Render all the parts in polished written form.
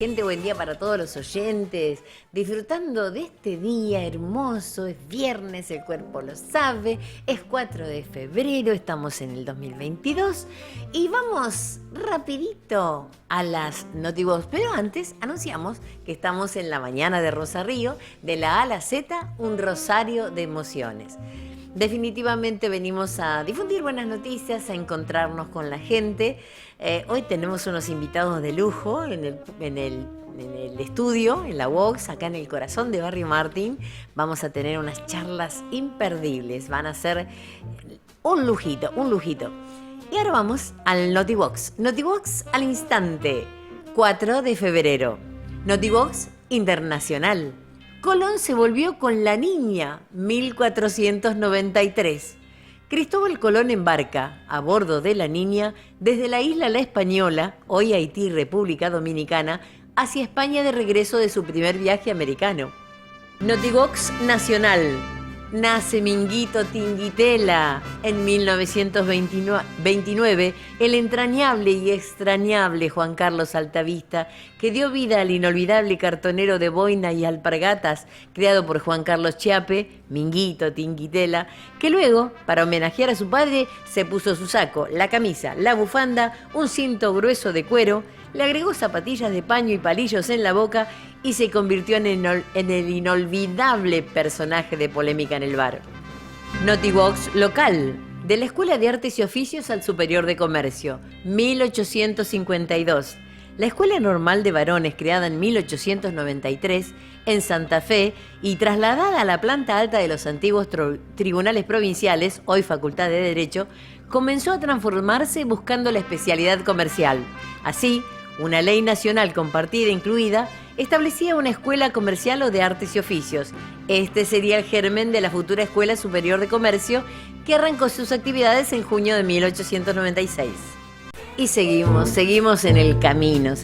Gente, buen día para todos los oyentes, disfrutando de este día hermoso. Es viernes, el cuerpo lo sabe, es 4 de febrero, estamos en el 2022 y vamos rapidito a las NotiVox, pero antes anunciamos que estamos en la mañana de Rosa Río, de la A a la Z, un rosario de emociones. Definitivamente venimos a difundir buenas noticias, a encontrarnos con la gente. Hoy tenemos unos invitados de lujo en el estudio, en la Vox, acá en el corazón de Barrio Martín. Vamos a tener unas charlas imperdibles, van a ser un lujito, un lujito. Y ahora vamos al NotiVox. NotiVox al instante, 4 de febrero. NotiVox Internacional. Colón se volvió con la niña, 1493. Cristóbal Colón embarca a bordo de la niña desde la isla La Española, hoy Haití, República Dominicana, hacia España de regreso de su primer viaje americano. NotiVox Nacional. Nace Minguito Tinguitela en 1929, el entrañable y extrañable Juan Carlos Altavista, que dio vida al inolvidable cartonero de boina y alpargatas creado por Juan Carlos Chiappe, Minguito Tinguitela, que luego, para homenajear a su padre, se puso su saco, la camisa, la bufanda, un cinto grueso de cuero, le agregó zapatillas de paño y palillos en la boca y se convirtió en el inolvidable personaje de Polémica en el Bar. NotiVox Local. De la Escuela de Artes y Oficios al Superior de Comercio, 1852. La Escuela Normal de Varones, creada en 1893 en Santa Fe y trasladada a la planta alta de los antiguos tribunales provinciales, hoy Facultad de Derecho, comenzó a transformarse buscando la especialidad comercial. Así, una ley nacional compartida incluida establecía una escuela comercial o de artes y oficios. Este sería el germen de la futura Escuela Superior de Comercio, que arrancó sus actividades en junio de 1896. Y seguimos en el camino,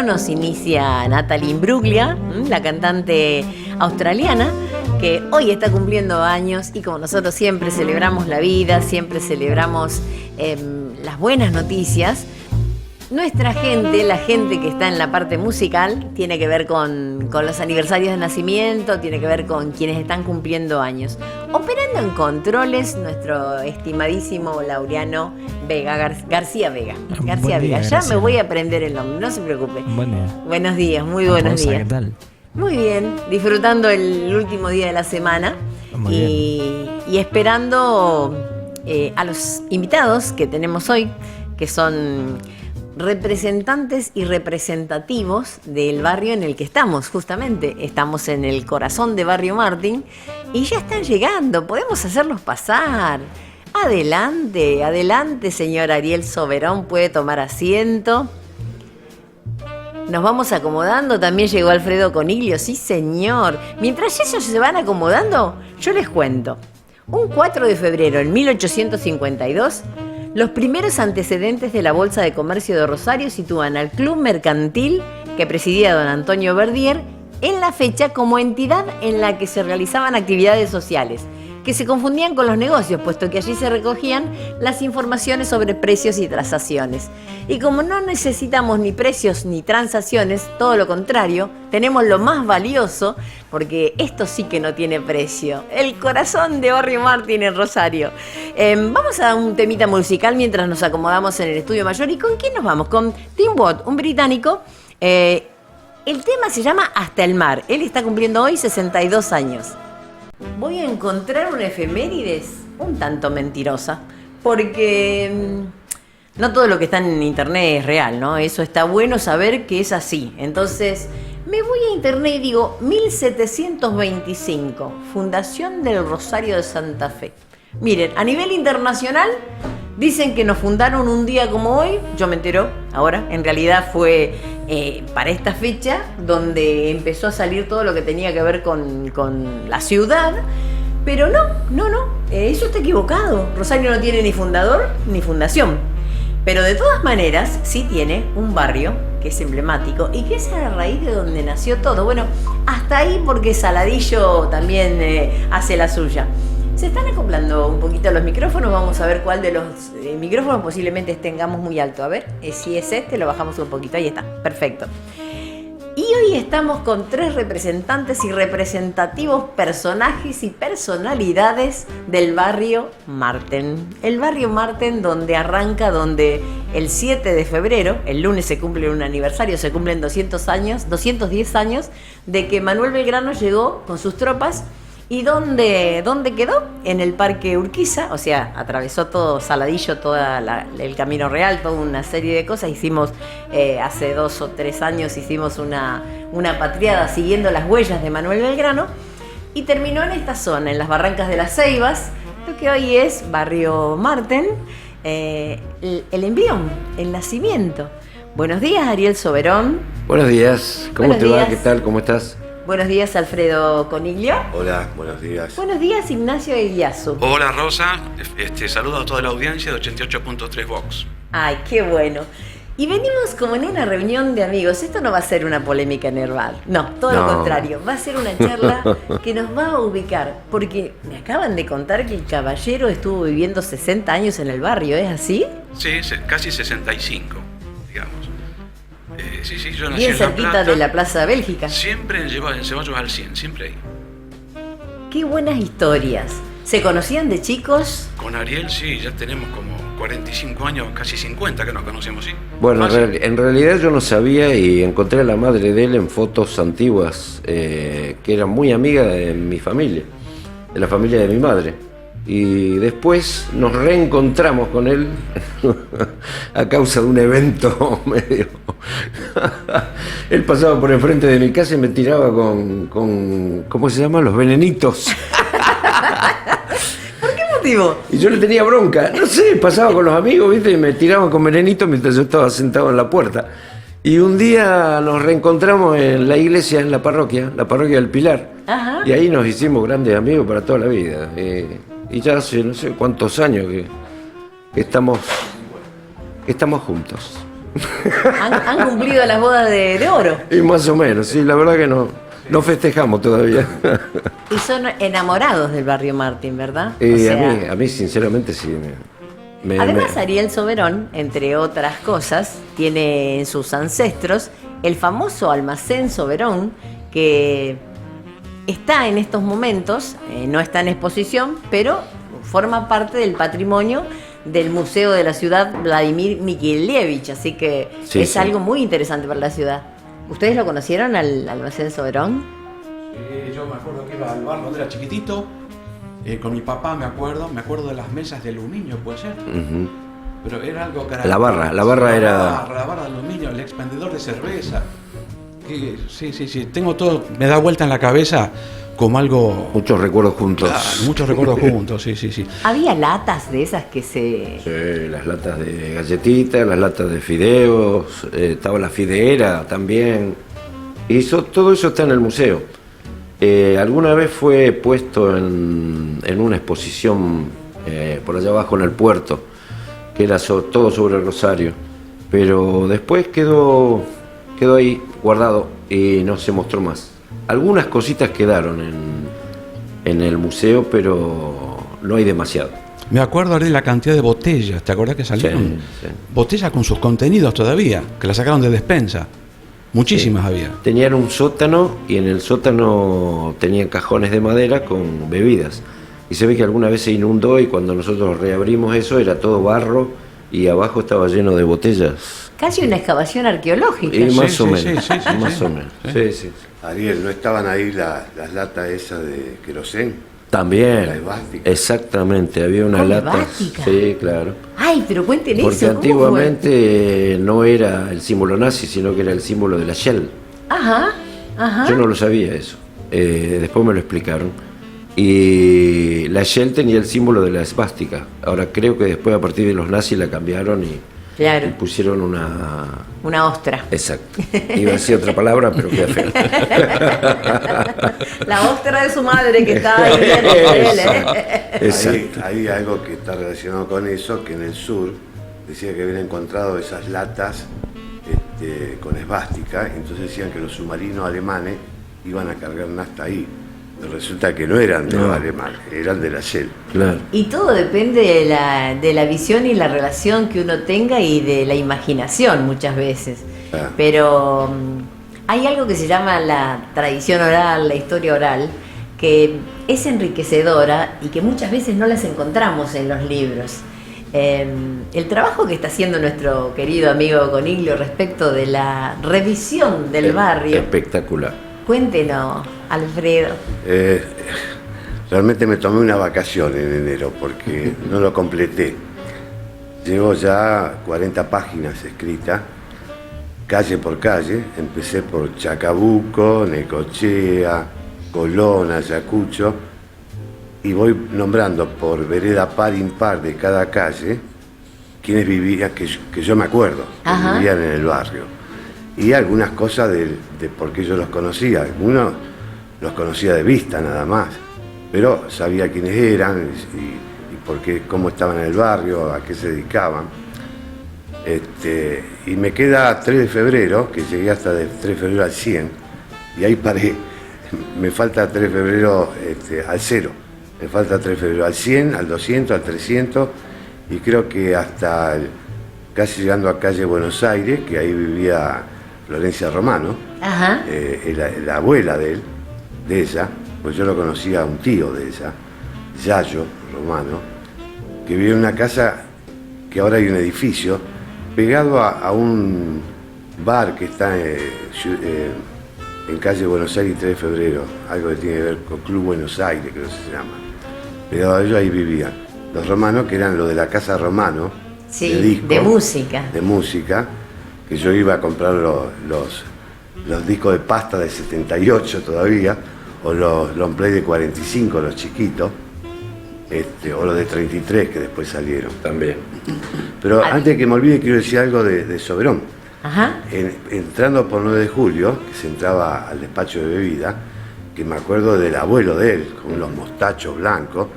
nos inicia Natalie Imbruglia, la cantante australiana, que hoy está cumpliendo años y como nosotros siempre celebramos la vida, siempre celebramos las buenas noticias. Nuestra gente, la gente que está en la parte musical, tiene que ver con los aniversarios de nacimiento, tiene que ver con quienes están cumpliendo años. Operando en controles, nuestro estimadísimo Laureano Vega, García Vega. García Vega, Gracias. ya me voy a aprender el nombre, no se preocupe. Buen día. Buenos días, muy buenos Rosa, días. ¿qué tal? Muy bien, disfrutando el último día de la semana y esperando a los invitados que tenemos hoy, que son representantes y representativos del barrio en el que estamos, justamente. Estamos en el corazón de Barrio Martín y ya están llegando, podemos hacerlos pasar. Adelante, adelante, señor Ariel Soberón, puede tomar asiento. Nos vamos acomodando, también llegó Alfredo Coniglio, sí señor. Mientras ellos se van acomodando, yo les cuento. Un 4 de febrero en 1852, los primeros antecedentes de la Bolsa de Comercio de Rosario sitúan al Club Mercantil, que presidía don Antonio Verdier, en la fecha como entidad en la que se realizaban actividades sociales, que se confundían con los negocios, puesto que allí se recogían las informaciones sobre precios y transacciones. Y como no necesitamos ni precios ni transacciones, todo lo contrario, tenemos lo más valioso, porque esto sí que no tiene precio, el corazón de Barrio Martín en Rosario. Vamos a un temita musical mientras nos acomodamos en el estudio mayor. ¿Y con quién nos vamos? Con Tim Watt, un británico. El tema se llama Hasta el mar. Él está cumpliendo hoy 62 años. Voy a encontrar una efemérides un tanto mentirosa, porque no todo lo que está en internet es real, ¿no? Eso está bueno saber que es así. Entonces, me voy a internet y digo 1725, Fundación del Rosario de Santa Fe. Miren, a nivel internacional dicen que nos fundaron un día como hoy, yo me entero ahora, en realidad fue para esta fecha donde empezó a salir todo lo que tenía que ver con la ciudad, pero no, eso está equivocado. Rosario no tiene ni fundador ni fundación, pero de todas maneras sí tiene un barrio que es emblemático y que es a raíz de donde nació todo. Bueno, hasta ahí porque Saladillo también hace la suya. Se están acoplando un poquito los micrófonos, vamos a ver cuál de los micrófonos posiblemente tengamos muy alto. A ver, si es este, lo bajamos un poquito, ahí está, perfecto. Y hoy estamos con 3 representantes y representativos personajes y personalidades del barrio Marten. El barrio Marten donde arranca, donde el 7 de febrero, el lunes se cumple un aniversario, se cumplen 210 años de que Manuel Belgrano llegó con sus tropas. ¿Y dónde quedó? En el Parque Urquiza, o sea, atravesó todo Saladillo, el Camino Real, toda una serie de cosas. Hicimos, hace 2 o 3 años, hicimos una patriada siguiendo las huellas de Manuel Belgrano y terminó en esta zona, en las Barrancas de las Ceibas, lo que hoy es Barrio Marten, el embrión, el nacimiento. Buenos días, Ariel Soberón. Buenos días, ¿cómo te va? ¿Qué tal? ¿Cómo estás? Buenos días, Alfredo Coniglio. Hola, buenos días. Buenos días, Ignacio Eguiazu. Hola, Rosa. Saludo a toda la audiencia de 88.3 Vox. Ay, qué bueno. Y venimos como en una reunión de amigos. Esto no va a ser una polémica nerval. No, todo lo contrario. Va a ser una charla que nos va a ubicar. Porque me acaban de contar que el caballero estuvo viviendo 60 años en el barrio. ¿Es así? Sí, casi 65, digamos. Sí, yo nací bien en La cerquita Plata, de la Plaza Bélgica. Siempre en Ceballos al 100, siempre ahí. Qué buenas historias. ¿Se conocían de chicos? Con Ariel sí, ya tenemos como 45 años, casi 50 que nos conocemos, sí. Bueno, en realidad yo no sabía y encontré a la madre de él en fotos antiguas, que era muy amiga de mi familia, de la familia de mi madre. Y después nos reencontramos con él a causa de un evento medio. Él pasaba por enfrente de mi casa y me tiraba con ¿cómo se llama? Los venenitos. ¿Por qué motivo? Y yo le tenía bronca, no sé, pasaba con los amigos, ¿viste? Y me tiraban con venenitos mientras yo estaba sentado en la puerta. Y un día nos reencontramos en la iglesia, en la parroquia del Pilar. Ajá. Y ahí nos hicimos grandes amigos para toda la vida. Y ya hace no sé cuántos años que estamos juntos. Han cumplido las bodas de oro. Y más o menos, sí, la verdad que no festejamos todavía. Y son enamorados del barrio Martín, ¿verdad? A mí sinceramente sí. Además, Ariel Soberón, entre otras cosas, tiene en sus ancestros el famoso almacén Soberón, que está en estos momentos, no está en exposición, pero forma parte del patrimonio del Museo de la Ciudad Vladimir Mikelievich, así que sí, es algo muy interesante para la ciudad. ¿Ustedes lo conocieron al almacén Soberón? Yo me acuerdo que iba al bar cuando era chiquitito, con mi papá me acuerdo de las mesas de aluminio, puede ser. Uh-huh. Pero era algo que La barra era... La barra de aluminio, el expendedor de cerveza. Sí, tengo todo, me da vuelta en la cabeza como algo... Muchos recuerdos juntos. Claro, muchos recuerdos juntos, sí. ¿Había latas de esas que se...? Sí, las latas de galletitas, las latas de fideos, estaba la fideera también. Y todo eso está en el museo. Alguna vez fue puesto en una exposición por allá abajo en el puerto, que era todo sobre el Rosario. Pero después quedó ahí guardado y no se mostró más. Algunas cositas quedaron en el museo, pero no hay demasiado. Me acuerdo de la cantidad de botellas, ¿te acordás que salieron? Sí. Botellas con sus contenidos todavía, que las sacaron de despensa. Muchísimas había. Tenían un sótano y en el sótano tenían cajones de madera con bebidas. Y se ve que alguna vez se inundó y cuando nosotros reabrimos eso era todo barro y abajo estaba lleno de botellas. Casi una excavación arqueológica. Y más o menos. Sí. Sí. Ariel, ¿no estaban ahí las latas esas de querosén? También. La esvástica. Exactamente, había una ¿Con lata. esvástica? Sí, claro. Ay, pero cuenten eso. Porque ¿cómo fue? antiguamente no era el símbolo nazi, sino que era el símbolo de la Shell. Ajá. Yo no lo sabía eso. Después me lo explicaron. Y la Shell tenía el símbolo de la esvástica. Ahora creo que después a partir de los nazis la cambiaron y pusieron una ostra. Exacto. Iba a decir otra palabra, pero queda feo. La ostra de su madre que está ahí en el Exacto. Hay algo que está relacionado con eso, que en el sur decía que habían encontrado esas latas con esvástica, entonces decían que los submarinos alemanes iban a cargar nafta ahí. Pero resulta que no eran de los alemanes, eran de la Shell. Claro. Y todo depende de la visión y la relación que uno tenga y de la imaginación muchas veces. Ah. Pero Hay algo que se llama la tradición oral, la historia oral, que es enriquecedora y que muchas veces no las encontramos en los libros. El trabajo que está haciendo nuestro querido amigo Coniglio respecto de la revisión del barrio. Espectacular. Cuéntenos, Alfredo. Realmente me tomé una vacación en enero porque no lo completé. Llevo ya 40 páginas escritas, calle por calle. Empecé por Chacabuco, Necochea, Colón, Ayacucho, y voy nombrando por vereda par impar de cada calle quienes vivían, que yo me acuerdo, que vivían en el barrio. Y algunas cosas de por qué yo los conocía. Algunos los conocía de vista nada más, pero sabía quiénes eran y por qué, cómo estaban en el barrio, a qué se dedicaban. Y me queda 3 de febrero, que llegué hasta del 3 de febrero al 100, y ahí paré. Me falta 3 de febrero al 0, me falta 3 de febrero al 100, al 200, al 300, y creo que hasta casi llegando a calle Buenos Aires, que ahí vivía Florencia Romano, la abuela de ella, pues yo lo conocía a un tío de ella, Yayo Romano, que vivía en una casa que ahora hay un edificio, pegado a un bar que está en calle Buenos Aires y 3 de febrero, algo que tiene que ver con Club Buenos Aires, creo que se llama. Pegado a ellos ahí vivían los romanos, que eran los de la casa Romano, sí, de disco, de música. De música, que yo iba a comprar los discos de pasta de 78 todavía, o los long play de 45, los chiquitos, o los de 33 que después salieron. También. Pero antes que me olvide, quiero decir algo de Soberón. Ajá. Entrando por 9 de julio, que se entraba al despacho de bebida, que me acuerdo del abuelo de él, con los mostachos blancos,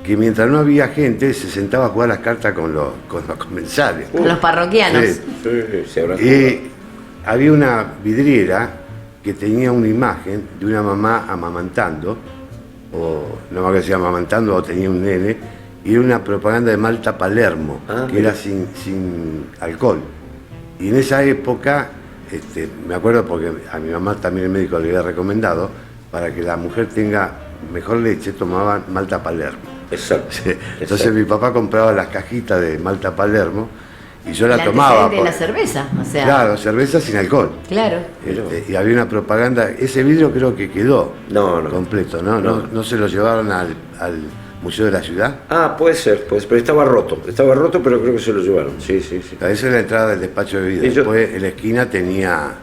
que mientras no había gente se sentaba a jugar las cartas con los comensales. Con los parroquianos. Sí. Y había una vidriera que tenía una imagen de una mamá amamantando, o no me acuerdo si amamantando o tenía un nene, y era una propaganda de Malta Palermo, que era sin alcohol. Y en esa época, me acuerdo porque a mi mamá también el médico le había recomendado, para que la mujer tenga mejor leche, tomaban Malta Palermo. Exacto. Sí. Entonces mi papá compraba las cajitas de Malta Palermo y yo la tomaba. De la cerveza, o sea. Claro, cerveza sin alcohol. Claro. Y había una propaganda, ese vidrio creo que quedó No. completo, ¿no? No se lo llevaron al Museo de la Ciudad. Ah, puede ser, pero estaba roto, pero creo que se lo llevaron. Sí. Esa es la entrada del despacho de bebida. Después en la esquina tenía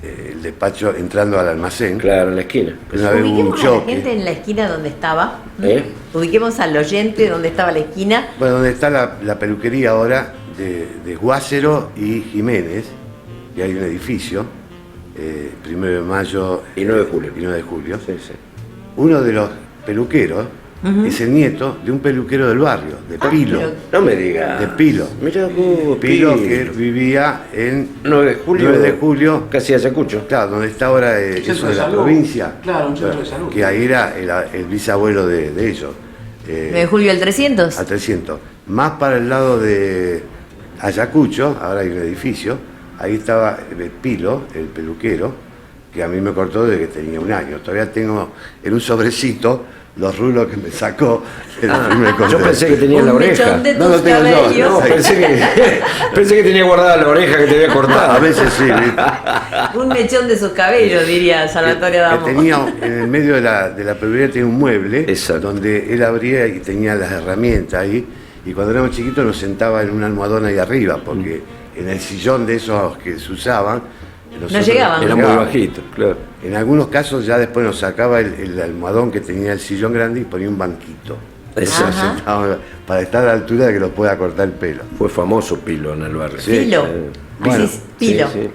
el despacho entrando al almacén. Claro, en la esquina. Una vez hubo un Ubiquemos a la choque. gente en la esquina donde estaba. Ubiquemos al oyente donde estaba la esquina. Bueno, donde está la peluquería ahora de Guácero y Jiménez, y hay un edificio, 1 de mayo y 9 de julio. Y 9 de julio. Sí. Uno de los peluqueros es el nieto de un peluquero del barrio, de Pilo. No me digas. De Pilo. Mirá vos, Pilo, que vivía en 9 de julio. 9 de julio. Casi Ayacucho. Claro, donde está ahora eso de la provincia. Claro, un centro de salud. Que ahí era el bisabuelo de ellos. 9 de julio al 300. A 300. Más para el lado de Ayacucho, ahora hay un edificio, ahí estaba Pilo, el peluquero, que a mí me cortó desde que tenía 1 año. Todavía tengo en un sobrecito los rulos que me sacó el primer corte. Yo pensé que tenía la oreja. Mechón de No lo tus tengo yo, cabellos. No, pensé que tenía guardada la oreja que te había cortado. A veces sí, ¿viste? Un mechón de sus cabellos, diría Salvatore Adamo. Que tenía en el medio de la peluquería tenía un mueble. Exacto. Donde él abría y tenía las herramientas ahí, y cuando éramos chiquitos nos sentaba en un almohadón ahí arriba, porque en el sillón de esos que se usaban nosotros llegaban. Era muy bajito, claro. En algunos casos ya después nos sacaba el almohadón que tenía el sillón grande y ponía un banquito. Exacto. Ajá. Sentaba para estar a la altura de que lo pueda cortar el pelo. Fue famoso Pilo en el barrio. Pilo. Bueno, Decís Pilo. Sí.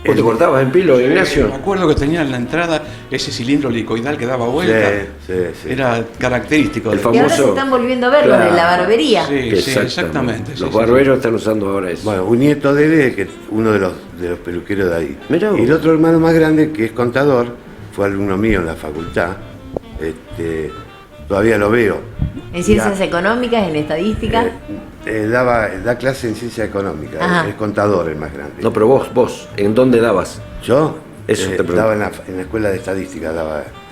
¿Vos te cortabas en Pilo, Ignacio? Me acuerdo que tenía en la entrada ese cilindro helicoidal que daba vuelta. Sí. Era característico. El de- Y ahora se famoso- están volviendo a ver los Claro. de la barbería. Sí, exactamente. Los barberos están usando ahora eso. Bueno, un nieto de él es uno de los peluqueros de ahí. Mirá vos. Y el otro hermano más grande, que es contador, fue alumno mío en la facultad. Todavía lo veo. En ciencias económicas, en estadística. Da clase en ciencia económica. Ajá. Es contador el más grande. No, pero vos, ¿en dónde dabas? Yo, Eso te pregunto. Daba en la escuela de estadística,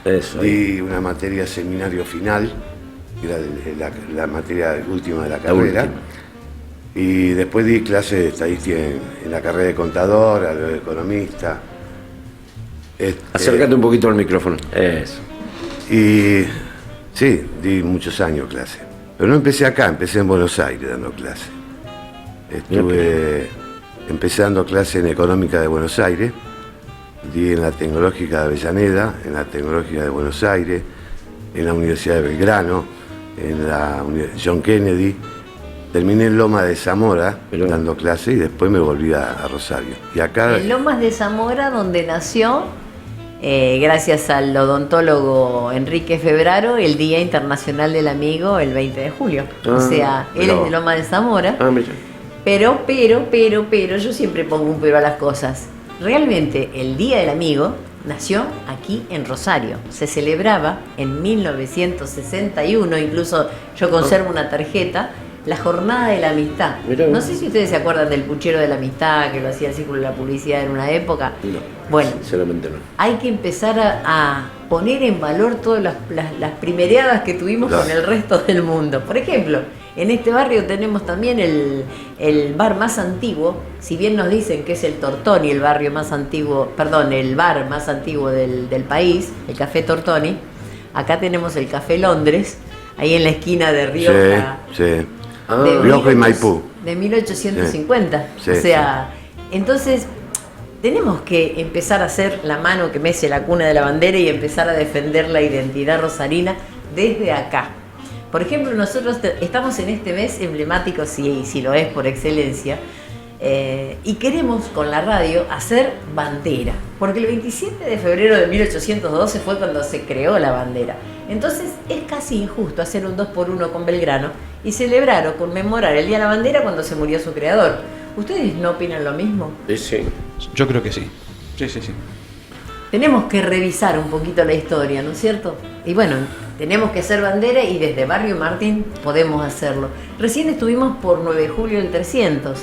Eso, di una materia seminario final, que era la materia última de la carrera. última. Y después di clases de estadística en la carrera de contador, a lo de economista. Acércate un poquito al micrófono. Eso. Y sí, di muchos años clase. Pero no empecé acá, empecé en Buenos Aires dando clase. Empecé dando clase en Económica de Buenos Aires, di en la Tecnológica de Avellaneda, en la Tecnológica de Buenos Aires, en la Universidad de Belgrano, en la John Kennedy. Terminé en Lomas de Zamora dando clase y después me volví a Rosario. Y acá, En Lomas de Zamora, donde nació, gracias al odontólogo Enrique Febraro, el Día Internacional del Amigo, el 20 de julio. O sea, él es de Lomas de Zamora. Mira. Pero, yo siempre pongo un pero a las cosas. Realmente, el Día del Amigo nació aquí en Rosario. Se celebraba en 1961, incluso yo conservo una tarjeta, la Jornada de la Amistad. Mirá. No sé si ustedes se acuerdan del puchero de la amistad, que lo hacía el Círculo de la Publicidad en una época. No, Bueno, sinceramente no. hay que empezar a poner en valor todas las primereadas que tuvimos Claro. con el resto del mundo. Por ejemplo, en este barrio tenemos también el bar más antiguo, si bien nos dicen que es el Tortoni, el barrio más antiguo, perdón, el bar más antiguo del país, el Café Tortoni. Acá tenemos el Café Londres, ahí en la esquina de Rioja. sí. de Rioja y Maipú. De 1850. Sí, O sea, entonces tenemos que empezar a hacer la mano que mece la cuna de la bandera y empezar a defender la identidad rosarina desde acá. Por ejemplo, nosotros estamos en este mes emblemático, si lo es por excelencia, y queremos con la radio hacer bandera, porque el 27 de febrero de 1812 fue cuando se creó la bandera. Entonces es casi injusto hacer un 2x1 con Belgrano y celebrar o conmemorar el Día de la Bandera cuando se murió su creador. ¿Ustedes no opinan lo mismo? Sí. Yo creo que sí. Sí. Tenemos que revisar un poquito la historia, ¿no es cierto? Y bueno, tenemos que hacer bandera y desde Barrio Martín podemos hacerlo. Recién estuvimos por 9 de julio del 300,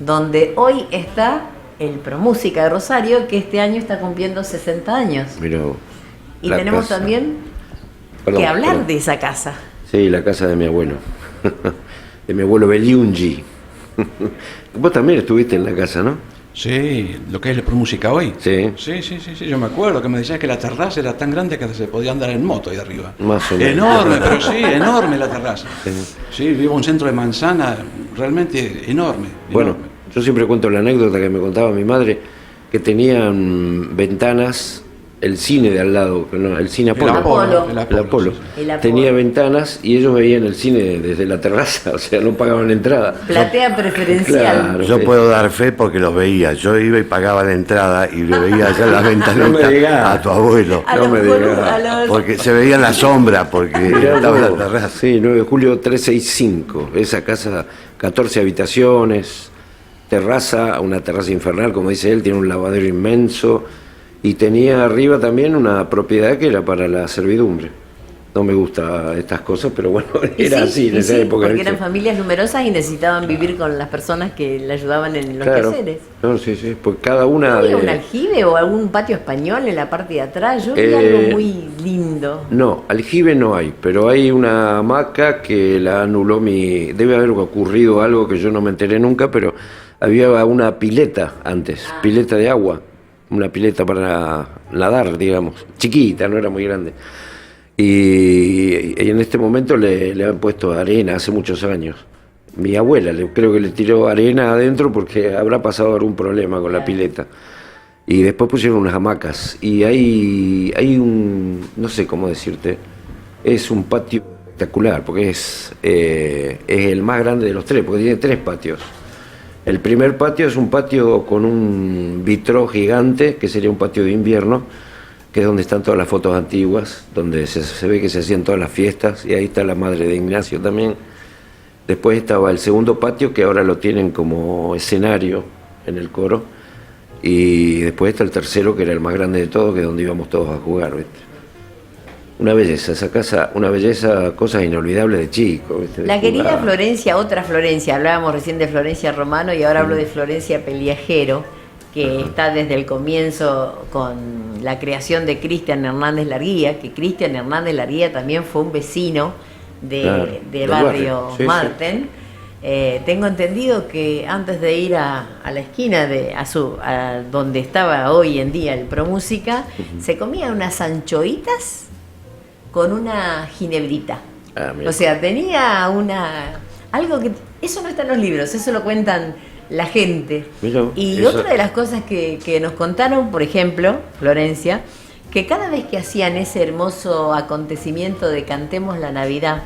donde hoy está el Promúsica de Rosario, que este año está cumpliendo 60 años. Mira, Y la tenemos casa. también Perdón, que hablar perdón. de esa casa. Sí, la casa de mi abuelo. De mi abuelo Beliungi. Vos también estuviste en la casa, ¿no? Sí, lo que es la música hoy. Sí. Sí, yo me acuerdo que me decías que la terraza era tan grande que se podía andar en moto ahí arriba. Más o menos. Enorme, pero sí, enorme la terraza. Sí. Sí, vivo en un centro de manzana realmente enorme. Bueno, enorme. yo siempre cuento la anécdota que me contaba mi madre, que tenían ventanas, el cine de al lado, no, el cine Apolo. Apolo. El Apolo. sí. El Apolo. Tenía ventanas y ellos veían el cine desde la terraza, o sea, no pagaban entrada. Platea preferencial. Claro. Yo sí. puedo dar fe porque los veía. Yo iba y pagaba la entrada y le veía allá en la No me ventanita digas. a tu abuelo. A No los me boludos, digas. a los- Porque se veía en la sombra, porque Mirá estaba en la vos. terraza. Sí, 9 de julio 365. Esa casa, 14 habitaciones, terraza, una terraza infernal, como dice él, tiene un lavadero inmenso y tenía arriba también una propiedad que era para la servidumbre. No me gustan estas cosas, pero bueno, Y era sí, así en y esa sí, época. porque ¿viste? eran familias numerosas y necesitaban vivir con las personas que le ayudaban en los Claro. quehaceres. No, sí, pues cada una ¿Había de... un aljibe o algún patio español en la parte de atrás? Yo vi Eh, algo muy lindo. No, aljibe no hay, pero hay una hamaca que la anuló mi... Debe haber ocurrido algo que yo no me enteré nunca, pero había una pileta antes, pileta de agua, una pileta para nadar, digamos, chiquita, no era muy grande. Y en este momento le han puesto arena hace muchos años. Mi abuela creo que le tiró arena adentro porque habrá pasado algún problema con la pileta. Y después pusieron unas hamacas. Y hay un, no sé cómo decirte, es un patio espectacular, porque es el más grande de los tres, porque tiene 3 patios. El primer patio es un patio con un vitró gigante, que sería un patio de invierno, que es donde están todas las fotos antiguas, donde se ve que se hacían todas las fiestas, y ahí está la madre de Ignacio también. Después estaba el segundo patio, que ahora lo tienen como escenario en el coro, y después está el tercero, que era el más grande de todos, que es donde íbamos todos a jugar, ¿viste? Una belleza, esa casa, una belleza, cosas inolvidables de chico, ¿viste? De La querida jugar. Florencia, otra Florencia, hablábamos recién de Florencia Romano y ahora hablo de Florencia Peliajero, que está desde el comienzo con la creación de Cristian Hernández Larguía, que Cristian Hernández Larguía también fue un vecino de del barrio sí, Marten. Tengo entendido que antes de ir a la esquina a donde estaba hoy en día el ProMúsica, se comía unas anchoitas con una ginebrita. Mira. O sea, tenía algo que eso no está en los libros, eso lo cuentan la gente. Mira, Y eso... otra de las cosas que nos contaron, por ejemplo, Florencia, que cada vez que hacían ese hermoso acontecimiento de Cantemos la Navidad,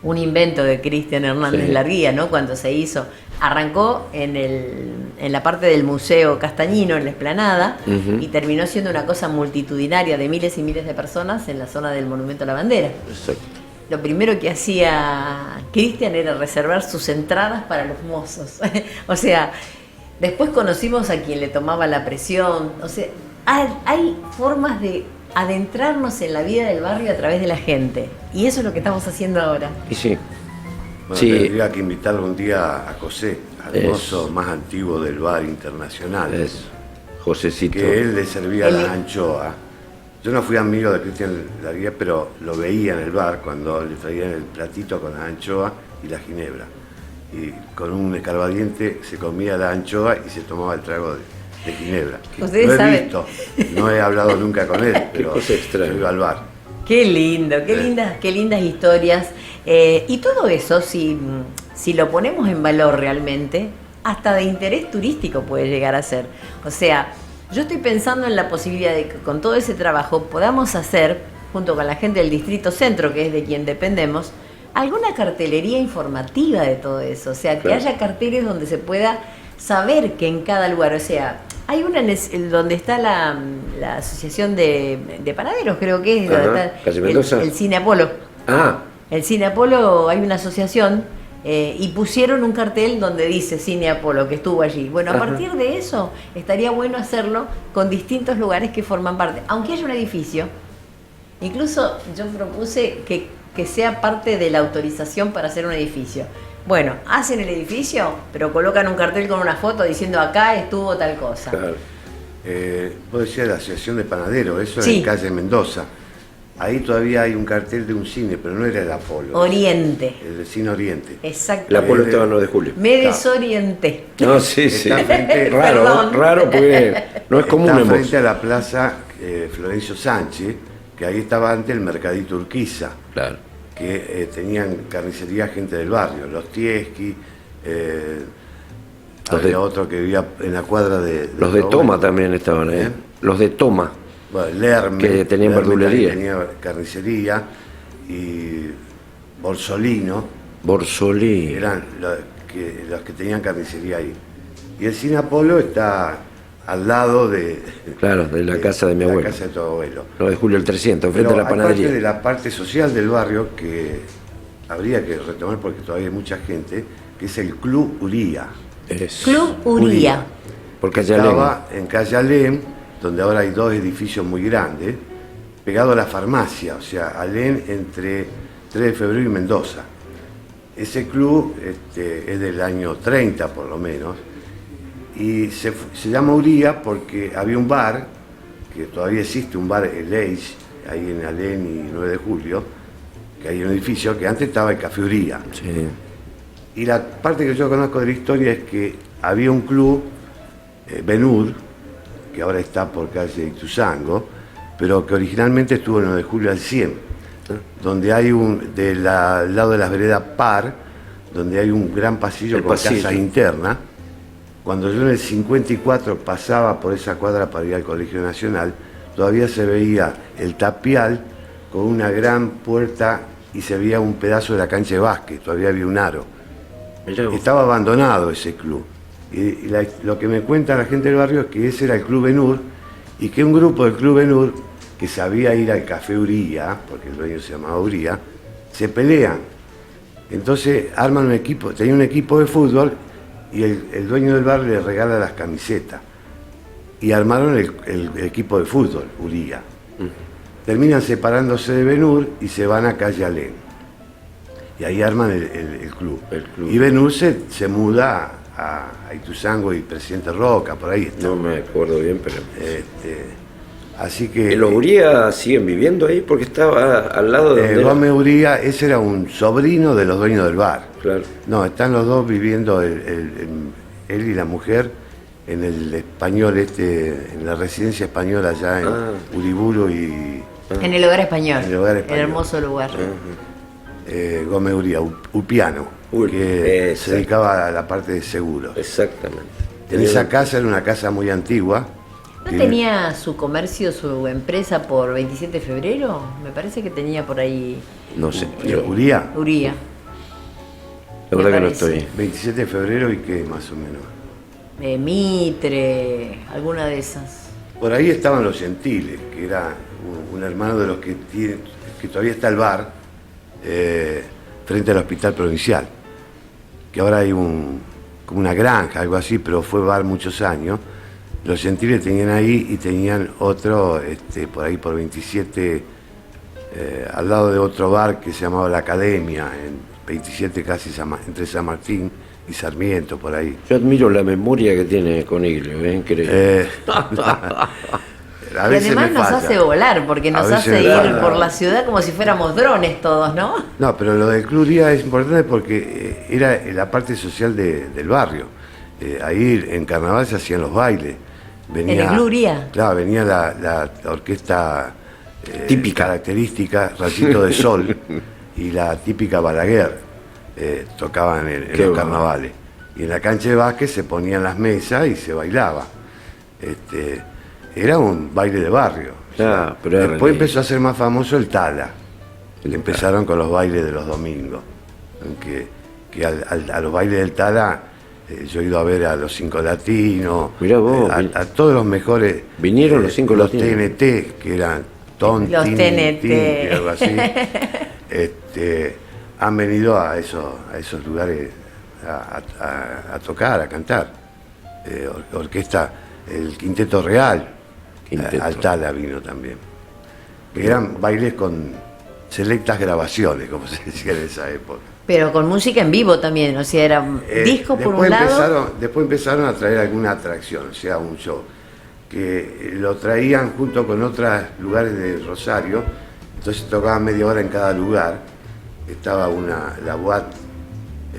un invento de Cristian Hernández Sí. Larguía, ¿no? Cuando se hizo, arrancó en la parte del Museo Castañino, en la Explanada, y terminó siendo una cosa multitudinaria de miles y miles de personas en la zona del Monumento a la Bandera. Exacto. Lo primero que hacía Cristian era reservar sus entradas para los mozos. O sea, después conocimos a quien le tomaba la presión. O sea, hay formas de adentrarnos en la vida del barrio a través de la gente. Y eso es lo que estamos haciendo ahora. Y sí. Bueno, Sí. tendría que invitarlo un día a José, al Es- mozo más antiguo del bar internacional, Es Josecito. que él le servía Él- las anchoas. Yo no fui amigo de Cristian Larguía, pero lo veía en el bar cuando le traían el platito con las anchoas y la ginebra. Y con un escarbadiente se comía la anchoa y se tomaba el trago de ginebra. Ustedes Lo he saben. visto, no he hablado nunca con él, pero cosa extraña. yo iba al bar. Qué lindo, qué lindas historias. Y todo eso, si lo ponemos en valor realmente, hasta de interés turístico puede llegar a ser. O sea, yo estoy pensando en la posibilidad de que con todo ese trabajo podamos hacer, junto con la gente del Distrito Centro, que es de quien dependemos, alguna cartelería informativa de todo eso. O sea, que Claro. haya carteles donde se pueda saber que en cada lugar, o sea, hay una donde está la asociación de panaderos, creo que es, Ajá, donde está calle Mendoza. el Cine Apolo. Ah, El Cine Apolo, hay una asociación y pusieron un cartel donde dice Cine Apolo, que estuvo allí. Bueno, a Ajá. partir de eso estaría bueno hacerlo con distintos lugares que forman parte. Aunque haya un edificio, incluso yo propuse que sea parte de la autorización para hacer un edificio. Bueno, hacen el edificio, pero colocan un cartel con una foto diciendo acá estuvo tal cosa. claro. Vos decías la Asociación de Panaderos, eso Sí. en calle Mendoza. Ahí todavía hay un cartel de un cine, pero no era el Apolo. Oriente, El Cine Oriente. exacto. La Apolo estaba en 9 de julio. Me desorienté. No, sí, sí. Está frente- Raro, Perdón. raro porque no es común Está en frente vos. a la plaza Florencio Sánchez, que ahí estaba antes el Mercadito Urquiza, Claro. que tenían carnicería gente del barrio, los Tieski, Los había de- otro que vivía en la cuadra de... Los de Robles. Toma también estaban ahí. ¿Eh? Los de Toma. Bueno, Lerme, Que tenían Lerme verdulería. también tenía carnicería, y Borsolino, Borsolí. eran los que tenían carnicería ahí. Y el Cine Apolo está al lado de... Claro, de la casa de mi abuelo. La casa de tu abuelo. 9 de julio el 300, frente Pero a la hay parte de panadería. la parte social del barrio que habría que retomar porque todavía hay mucha gente, que es el Club Uría. Es Club Uría. Porque allá Estaba en calle Alem, donde ahora hay dos edificios muy grandes, pegado a la farmacia, o sea, Alem entre 3 de febrero y Mendoza. Ese club es del año 30 por lo menos, y se llama Uría porque había un bar, que todavía existe, un bar, el Age, ahí en Alem y 9 de julio, que hay un edificio que antes estaba el Café Uría. Sí. Y la parte que yo conozco de la historia es que había un club, Benur, que ahora está por calle Ituzango, pero que originalmente estuvo en 9 de julio al 100, donde hay al lado de las veredas Par, donde hay un gran pasillo El con pasillo. casas internas. Cuando yo en el 54 pasaba por esa cuadra para ir al Colegio Nacional, todavía se veía el tapial con una gran puerta y se veía un pedazo de la cancha de básquet, todavía había un aro. Mirá vos. Estaba abandonado ese club. Y lo que me cuenta la gente del barrio es que ese era el Club Benur y que un grupo del Club Benur que sabía ir al Café Uría, porque el dueño se llamaba Uría, se pelean. Entonces arman un equipo, tenía un equipo de fútbol y el dueño del bar le regala las camisetas. Y armaron el equipo de fútbol, Uría. Terminan separándose de Benur y se van a calle Alem. Y ahí arman el club. El club. Y Benur se muda a Ituzaingó y Presidente Roca, por ahí está. No me acuerdo bien, pero... Así que... ¿Los Uría siguen viviendo ahí? Porque estaba al lado de... donde Gómez Uría, ese era un sobrino de los dueños del bar. Claro. No, están los dos viviendo, él y la mujer, en el español, en la residencia española allá en Uriburu y... En el hogar español. En el hogar español. El hermoso lugar. Gómez Uría, Upiano, que se dedicaba a la parte de seguros. Exactamente. En esa casa, era una casa muy antigua. ¿No tenía su comercio, su empresa por 27 de febrero? Me parece que tenía por ahí No sé, yo... Uría, Uría. La verdad que no parece. estoy... 27 de febrero y qué más o menos. Mitre, alguna de esas. Por ahí estaban los Gentiles, que era un hermano de los que todavía está el bar frente al hospital provincial, que ahora hay como una granja, algo así, pero fue bar muchos años. Los Gentiles tenían ahí y tenían otro, por ahí por 27, al lado de otro bar que se llamaba La Academia, en 27 casi entre San Martín y Sarmiento, por ahí. Yo admiro la memoria que tiene Coniglio, es increíble. A Y veces además me nos falla. hace volar, porque A nos veces hace me ir falla. por la ciudad como si fuéramos drones todos, ¿no? No, pero lo del Club Uría es importante porque era la parte social del barrio. Ahí en carnaval se hacían los bailes. Venía, ¿En el Club Uría? Claro, venía la orquesta Típica. característica, Rayito de Sol, y la típica Balaguer tocaban en Qué los bueno. carnavales. Y en la cancha de básquet se ponían las mesas y se bailaba. Era un baile de barrio. Ah, pero era Después lindo. empezó a ser más famoso el Tala. Empezaron con los bailes de los domingos. Que a los bailes del Tala yo he ido a ver a los Cinco Latinos, Mirá vos, a todos los mejores. Vinieron los Cinco los Latinos. TNT, que eran Ton, Los Tin, TNT. Tin, que algo así. Han venido a esos lugares a tocar, a cantar. Orquesta, el Quinteto Real, Quinteto. al Tala vino también. Que eran bailes con selectas grabaciones, como se decía en esa época. Pero con música en vivo también, o sea, eran discos por un lado. Después empezaron a traer alguna atracción, o sea, un show, que lo traían junto con otros lugares de Rosario, entonces tocaban media hora en cada lugar. Estaba la Boat,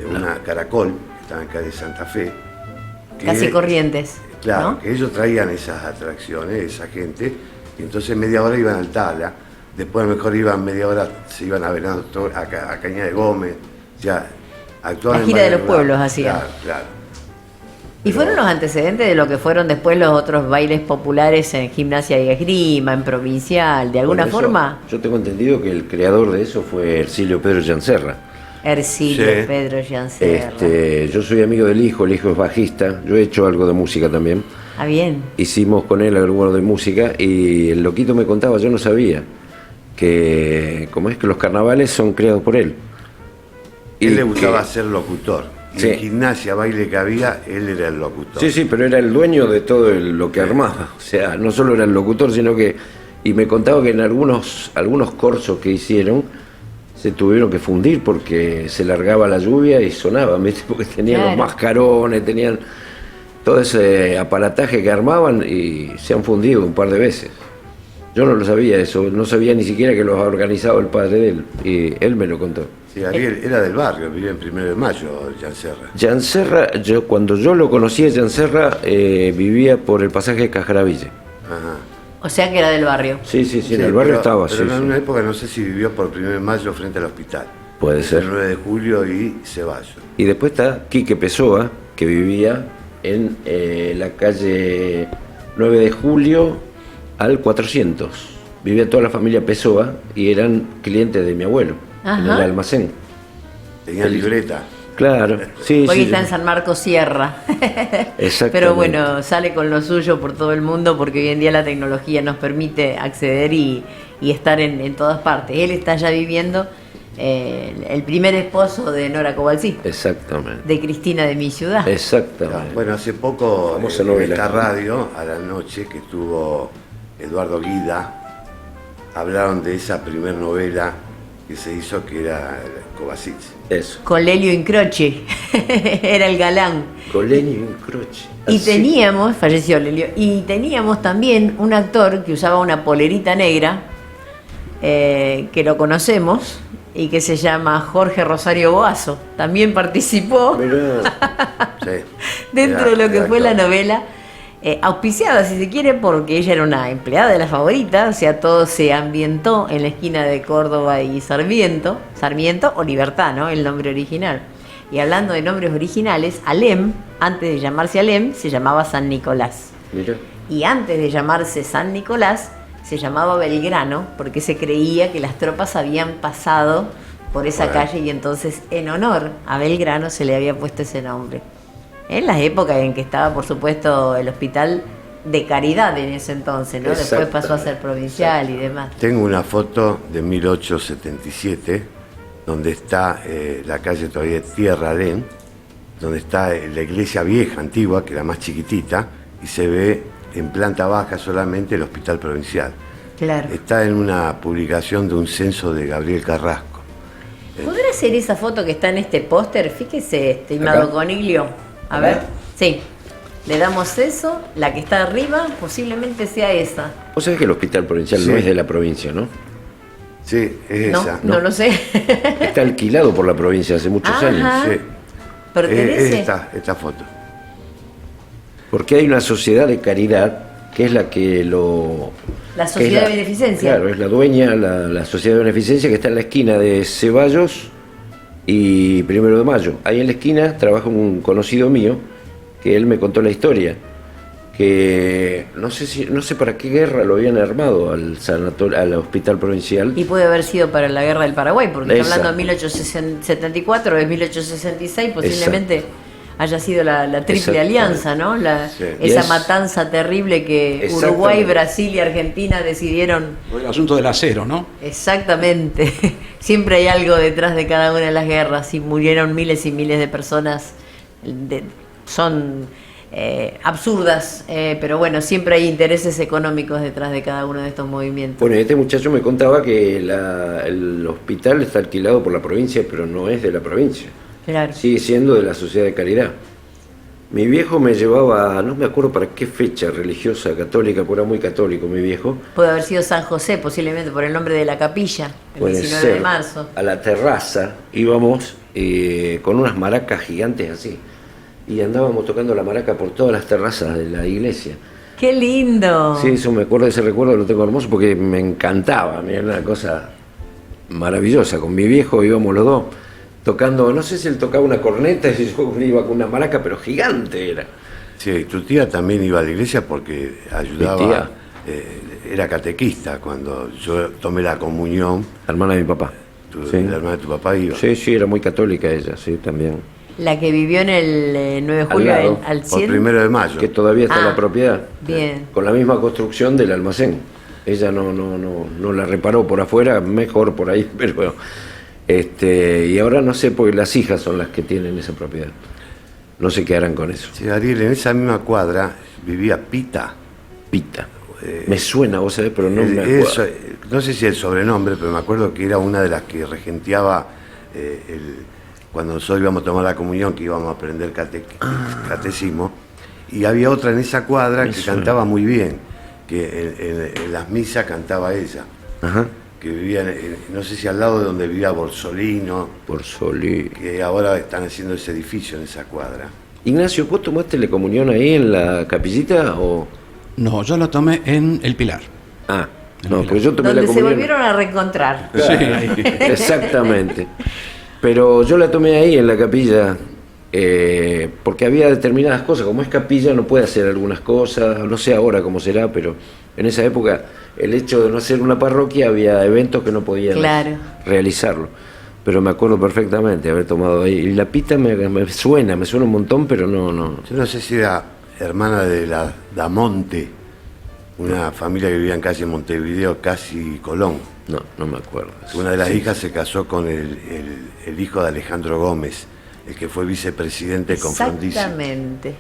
una Caracol, que estaba en calle Santa Fe. que- Casi Corrientes. Claro, ¿no? que ellos traían esas atracciones, esa gente, y entonces media hora iban al Tala, después a lo mejor iban media hora, se iban a Venado, a Cañada de Gómez, ya actuaban La en gira de varios los pueblos lugares. hacían. Claro, claro. ¿Y fueron los antecedentes de lo que fueron después los otros bailes populares en Gimnasia y Esgrima, en Provincial, de alguna Por eso, forma? Yo tengo entendido que el creador de eso fue Ercilio Pedro Llancerra. Ercilio, Sí. Pedro Llancerra. Yo soy amigo del hijo, el hijo es bajista, yo he hecho algo de música también. Ah, bien. Hicimos con él algo de música y el loquito me contaba, yo no sabía, que como es que los carnavales son creados por él. Él le que- gustaba ser locutor. Y Sí. en gimnasia, baile que había, él era el locutor. Sí, sí, pero era el dueño de todo lo que armaba. O sea, no solo era el locutor, sino que... Y me contaba que en algunos corsos que hicieron se tuvieron que fundir porque se largaba la lluvia y sonaban, ¿viste? Porque tenían Claro. los mascarones, tenían todo ese aparataje que armaban y se han fundido un par de veces. Yo no lo sabía eso, no sabía ni siquiera que los ha organizado el padre de él, y él me lo contó. Sí, Ariel era del barrio, vivía en 1 de Mayo, Llancerra. Llancerra, cuando yo lo conocí a Llancerra, vivía por el pasaje de Cajaraville. Ajá. O sea que era del barrio. Sí, sí, sí, Sí, en el barrio pero- estaba, pero sí, en sí. una época no sé si vivió por 1 de Mayo frente al hospital. Puede ser. El 9 de julio y Ceballos. Y después está Quique Pessoa, que vivía en la calle 9 de julio al 400. Vivía toda la familia Pessoa y eran clientes de mi abuelo, en Ajá. el almacén. Tenía libreta. Claro, sí, Hoy sí. está en San Marcos Sierra. Exactamente. Pero bueno, sale con lo suyo por todo el mundo porque hoy en día la tecnología nos permite acceder y estar en todas partes. Él está ya viviendo el primer esposo de Nora Cobalcí, Exactamente. de Cristina de mi ciudad. Exactamente. Bueno, hace poco Famosa en novela. esta radio, a la noche, que estuvo Eduardo Guida, hablaron de esa primer novela que se hizo, que era Kovacic. Eso. Con Lelio Incroce, era el galán. Colenio Incroce. Y Así. teníamos, falleció Lelio, y teníamos también un actor que usaba una polerita negra, que lo conocemos, y que se llama Jorge Rosario Boazo. También participó Mirá. Sí. dentro de lo que Era fue la actor. novela, auspiciada, si se quiere, porque ella era una empleada de La Favorita, o sea, todo se ambientó en la esquina de Córdoba y Sarmiento o Libertad, ¿no? El nombre original. Y hablando de nombres originales, Alem, antes de llamarse Alem, se llamaba San Nicolás. Mirá. Y antes de llamarse San Nicolás, se llamaba Belgrano, porque se creía que las tropas habían pasado por esa Bueno. calle y entonces en honor a Belgrano se le había puesto ese nombre. En las épocas en que estaba, por supuesto, el hospital de Caridad en ese entonces, ¿no? Después pasó a ser provincial y demás. Tengo una foto de 1877, donde está la calle todavía de Tierra Alén, donde está la iglesia vieja, antigua, que era más chiquitita, y se ve en planta baja solamente el hospital provincial. Claro. Está en una publicación de un censo de Gabriel Carrasco. ¿Podrá ser esa foto que está en este póster? Fíjese, estimado Acá. Coniglio. A Acá. ver, sí. Le damos eso, la que está arriba, posiblemente sea esa. Vos sabés que el hospital provincial Sí. no es de la provincia, ¿no? Sí, es No, esa. no lo sé. Está alquilado por la provincia hace muchos Ajá. años. Sí. ¿Pertenece? Es esta foto. Porque hay una sociedad de caridad que es la que lo... La que es Sociedad de Beneficencia. Claro, es la dueña, la sociedad de beneficencia que está en la esquina de Ceballos y 1 de Mayo. Ahí en la esquina trabaja un conocido mío que él me contó la historia. Que no sé para qué guerra lo habían armado al sanatorio, al hospital provincial. Y puede haber sido para la guerra del Paraguay, porque está Exacto. hablando de 1874, de 1866, posiblemente haya sido la triple Exactamente. alianza, ¿no? Sí. Y Esa es- matanza terrible que Exactamente. Uruguay, Brasil y Argentina decidieron. El asunto del acero, ¿no? Exactamente. Siempre hay algo detrás de cada una de las guerras y murieron miles y miles de personas. Son absurdas, pero bueno, siempre hay intereses económicos detrás de cada uno de estos movimientos. Bueno, este muchacho me contaba que el hospital está alquilado por la provincia, pero no es de la provincia. Claro. Sigue siendo de la Sociedad de Caridad. Mi viejo me llevaba, no me acuerdo para qué fecha religiosa católica, porque era muy católico mi viejo. Puede haber sido San José, posiblemente por el nombre de la capilla, el Puede 19 ser. de marzo. A la terraza íbamos con unas maracas gigantes así. Y andábamos tocando la maraca por todas las terrazas de la iglesia. ¡Qué lindo! Sí, eso me acuerdo, ese recuerdo lo tengo hermoso porque me encantaba, era una cosa maravillosa. Con mi viejo íbamos los dos tocando, no sé si él tocaba una corneta y yo iba con una maraca, pero gigante era. Sí, tu tía también iba a la iglesia porque Mi ayudaba, tía. era catequista cuando yo tomé la comunión, La hermana de mi papá. Sí. la hermana de tu papá iba. Sí, sí, era muy católica ella, sí, también. La que vivió en el 9 de Al julio lado, al Por 100. 1 de mayo. Que todavía está Ah, la propiedad. bien. Con la misma construcción del almacén. Ella no la reparó por afuera, mejor por ahí, pero y ahora no sé, porque las hijas son las que tienen esa propiedad. No sé qué harán con eso. Sí, Ariel, en esa misma cuadra vivía Pita. Pita. Me suena, vos sabés, pero no me acuerdo. Eso, no sé si el sobrenombre, pero me acuerdo que era una de las que regenteaba cuando nosotros íbamos a tomar la comunión, que íbamos a aprender catecismo, y había otra en esa cuadra Me que suena. cantaba muy bien, que en las misas cantaba ella, Ajá. que vivía, no sé si al lado de donde vivía Borsolino, Por Solí. que ahora están haciendo ese edificio en esa cuadra. Ignacio, ¿vos tomaste la comunión ahí en la capillita o...? No, yo lo tomé en El Pilar. Ah, no, porque yo tomé Donde la se comunión... volvieron a reencontrar. Sí, ahí. Exactamente. Pero yo la tomé ahí en la capilla porque había determinadas cosas. Como es capilla no puede hacer algunas cosas, no sé ahora cómo será, pero en esa época el hecho de no ser una parroquia había eventos que no podían Claro. realizarlo. Pero me acuerdo perfectamente haber tomado ahí. Y la pita me suena un montón, pero no. Yo no sé si era hermana de la Damonte, una familia que vivía en calle Montevideo, casi Colón. No me acuerdo. Una de las hijas se casó con el hijo de Alejandro Gómez, el que fue vicepresidente con Frondizi. Exactamente.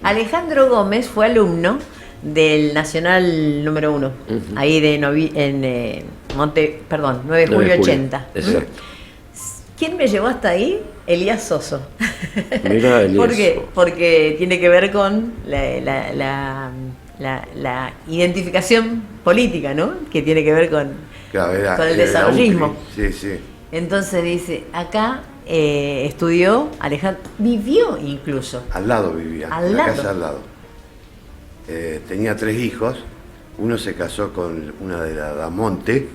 Alejandro Gómez fue alumno del Nacional número 1, ahí de 9 de julio 80. Exacto. ¿Quién me llevó hasta ahí? Elías Soso. Mira, Elías. ¿Por qué? Porque tiene que ver con la identificación política, ¿no? Que tiene que ver con, Claro, con el era desarrollismo. UCRI. Sí, sí. Entonces dice, acá estudió, Alejandro, vivió incluso. Al lado vivía, Al en la lado. casa al lado. Tenía 3 hijos. Uno se casó con una de la Damonte.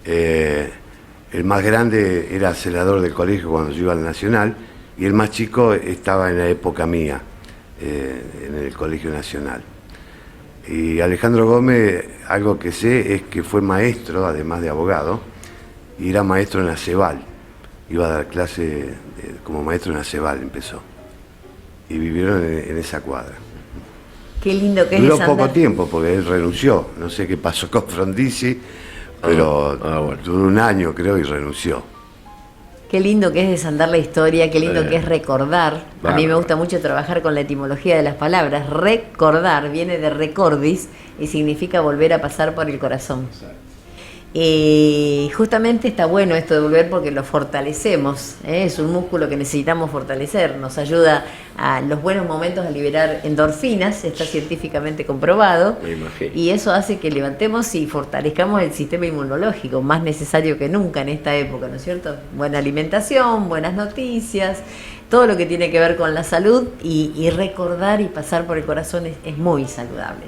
El más grande era celador del colegio cuando yo iba al Nacional, y el más chico estaba en la época mía, en el Colegio Nacional. Y Alejandro Gómez, algo que sé es que fue maestro, además de abogado, y era maestro en la Ceval. Iba a dar clase como maestro en la Ceval, empezó. Y vivieron en esa cuadra. Qué lindo que es Duró desandar. poco tiempo porque él renunció. No sé qué pasó con Frondizi, pero bueno. duró un año creo y renunció. Qué lindo que es desandar la historia, qué lindo que es recordar. A mí me Bárbaro. gusta mucho trabajar con la etimología de las palabras. Recordar viene de recordis y significa volver a pasar por el corazón. Y justamente está bueno esto de volver porque lo fortalecemos, ¿eh? Es un músculo que necesitamos fortalecer, nos ayuda a los buenos momentos a liberar endorfinas, está científicamente comprobado, Me imagino. y eso hace que levantemos y fortalezcamos el sistema inmunológico, más necesario que nunca en esta época, ¿no es cierto? Buena alimentación, buenas noticias, todo lo que tiene que ver con la salud y recordar y pasar por el corazón es muy saludable.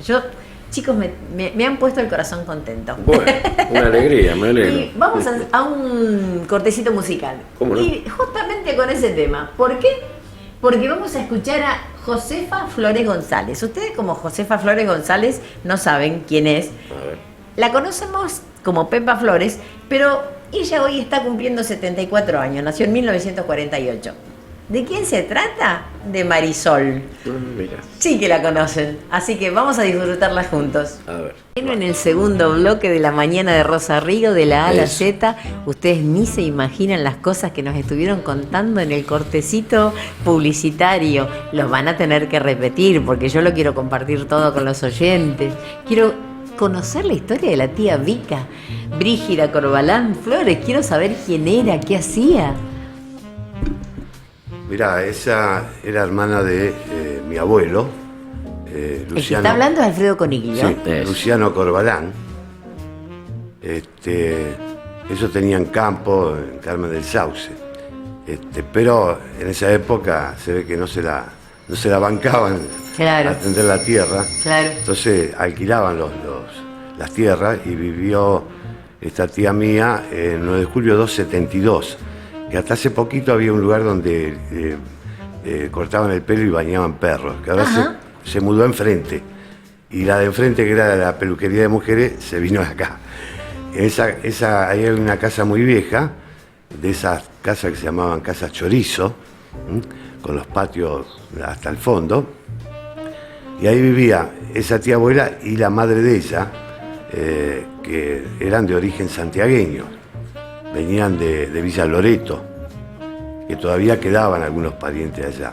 Chicos, me han puesto el corazón contento. Bueno, una alegría, me alegro. Y vamos a un cortecito musical. ¿Cómo no? Y justamente con ese tema. ¿Por qué? Porque vamos a escuchar a Josefa Flores González. Ustedes como Josefa Flores González no saben quién es. A ver. La conocemos como Pepa Flores, pero ella hoy está cumpliendo 74 años. Nació en 1948. ¿De quién se trata? De Marisol. Mira, Sí que la conocen, así que vamos a disfrutarla juntos. a ver. En el segundo bloque de la mañana de Rosa Rigo, de la A a la Eso. Z, ustedes ni se imaginan las cosas que nos estuvieron contando en el cortecito publicitario. Los van a tener que repetir porque yo lo quiero compartir todo con los oyentes. Quiero conocer la historia de la tía Vica, Brígida Corbalán Flores. Quiero saber quién era, qué hacía. Mirá, esa era hermana de mi abuelo, El que Luciano. está hablando es Alfredo Coniglio. Sí, Eso. Luciano Corbalán. Ellos tenían campo en Carmen del Sauce. Pero en esa época se ve que no se la bancaban Claro. a atender la tierra. Claro. Entonces alquilaban las tierras y vivió esta tía mía en 9 de julio 272, que hasta hace poquito había un lugar donde cortaban el pelo y bañaban perros, que ahora Ajá. se mudó enfrente. Y la de enfrente, que era la peluquería de mujeres, se vino acá. Ahí hay una casa muy vieja, de esas casas que se llamaban casas chorizo, con los patios hasta el fondo. Y ahí vivía esa tía abuela y la madre de ella, que eran de origen santiagueño. Venían de Villa Loreto, que todavía quedaban algunos parientes allá.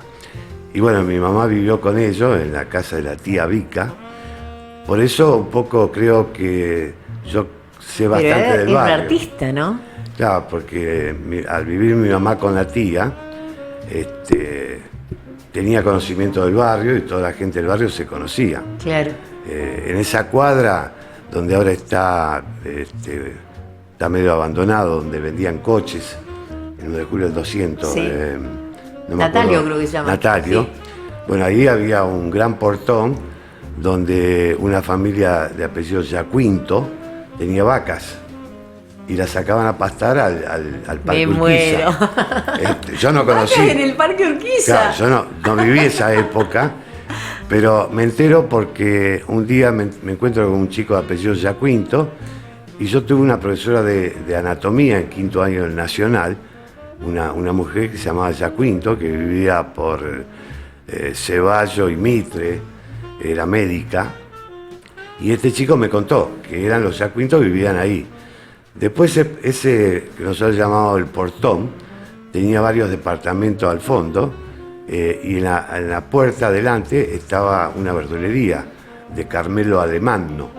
Y bueno, mi mamá vivió con ellos en la casa de la tía Vica. Por eso un poco creo que yo sé Pero bastante era del un barrio. artista, ¿no? Claro, porque al vivir mi mamá con la tía, tenía conocimiento del barrio y toda la gente del barrio se conocía. Claro. En esa cuadra donde ahora está medio abandonado, donde vendían coches, en 9 de julio del 200. Sí. No me Natalio acuerdo. creo que se llama. Natalio. Sí. Bueno, ahí había un gran portón donde una familia de apellido Yacuinto tenía vacas y las sacaban a pastar al Parque Me Urquiza. muero. Yo no conocí. Vacas en el Parque Urquiza. Claro, yo no viví esa época, pero me entero porque un día me encuentro con un chico de apellido Yacuinto y yo tuve una profesora de anatomía en 5º año del Nacional, una mujer que se llamaba Yacuinto, que vivía por Ceballo y Mitre, era médica, y este chico me contó que eran los Yacuintos que vivían ahí. Después ese que nosotros llamábamos el portón, tenía varios departamentos al fondo, y en la puerta adelante estaba una verdulería, de Carmelo Alemano,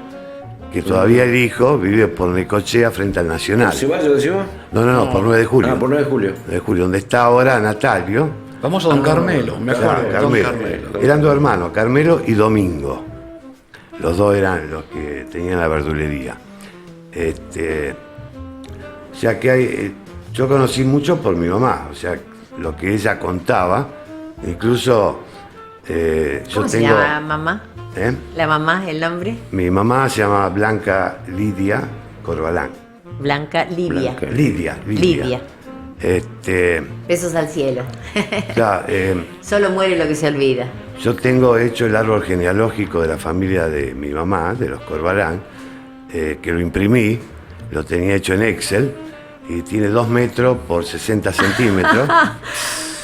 que todavía el hijo vive por Necochea frente al Nacional. ¿Ceballos decimos? No, por 9 de julio. Ah, por 9 de julio. 9 de julio, donde está ahora Natalio. Vamos a Don Carmelo, me Claro, acuerdo. Don Carmelo. Eran dos hermanos, Carmelo y Domingo. Los dos eran los que tenían la verdulería. O sea que hay, yo conocí mucho por mi mamá, o sea, lo que ella contaba, incluso yo ¿Cómo se tengo... llama mamá? ¿eh? ¿La mamá, el nombre? Mi mamá se llama Blanca Lidia Corbalán. Blanca Lidia. Blanca. Lidia. Lidia. Besos al cielo. Ya, Solo muere lo que se olvida. yo tengo hecho el árbol genealógico de la familia de mi mamá, de los Corbalán, que lo imprimí, lo tenía hecho en Excel, y tiene 2 metros por 60 centímetros.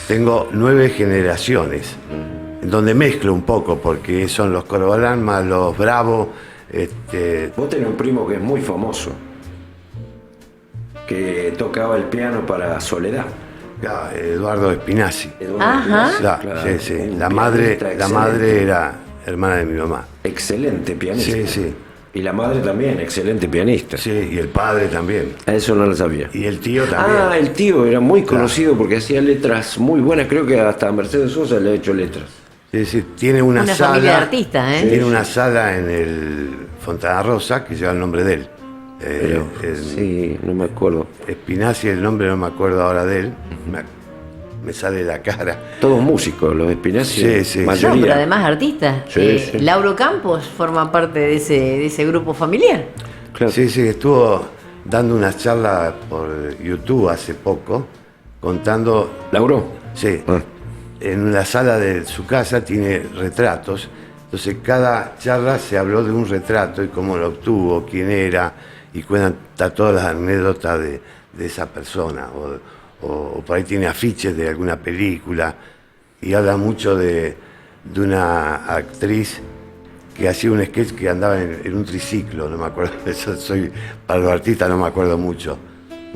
Tengo 9 generaciones, en donde mezclo un poco, porque son los Corbalán más los Bravo. Vos tenés un primo que es muy famoso, que tocaba el piano para Soledad. Ya, Eduardo Spinazzi. Ajá. Ya, Claro, sí, sí. un La pianista madre excelente. era hermana de mi mamá. Excelente pianista. Sí, sí. Y la madre también, excelente pianista. Sí, y el padre también. A eso no lo sabía. Y el tío también. Ah, el tío era muy conocido porque hacía letras muy buenas. Creo que hasta Mercedes Sosa le ha hecho letras. Es decir, tiene una sala. familia de artistas, ¿eh? Tiene una sala en el Fontana Rosa que lleva el nombre de él. Pero, sí, no me acuerdo. Spinazzi, el nombre no me acuerdo ahora de él. Me sale la cara. Todos músicos, los Spinazzi. Sí, sí. No, Mayoría. pero además artistas. Sí, sí. Lauro Campos forma parte de ese grupo familiar. Claro. Sí, sí, estuvo dando una charla por YouTube hace poco, contando. ¿Lauro? Sí. Ah. En la sala de su casa tiene retratos. Entonces cada charla se habló de un retrato y cómo lo obtuvo, quién era, y cuenta todas las anécdotas de esa persona. O por ahí tiene afiches de alguna película y habla mucho de una actriz que hacía un sketch que andaba en un triciclo, no me acuerdo, eso soy, para los artistas no me acuerdo mucho.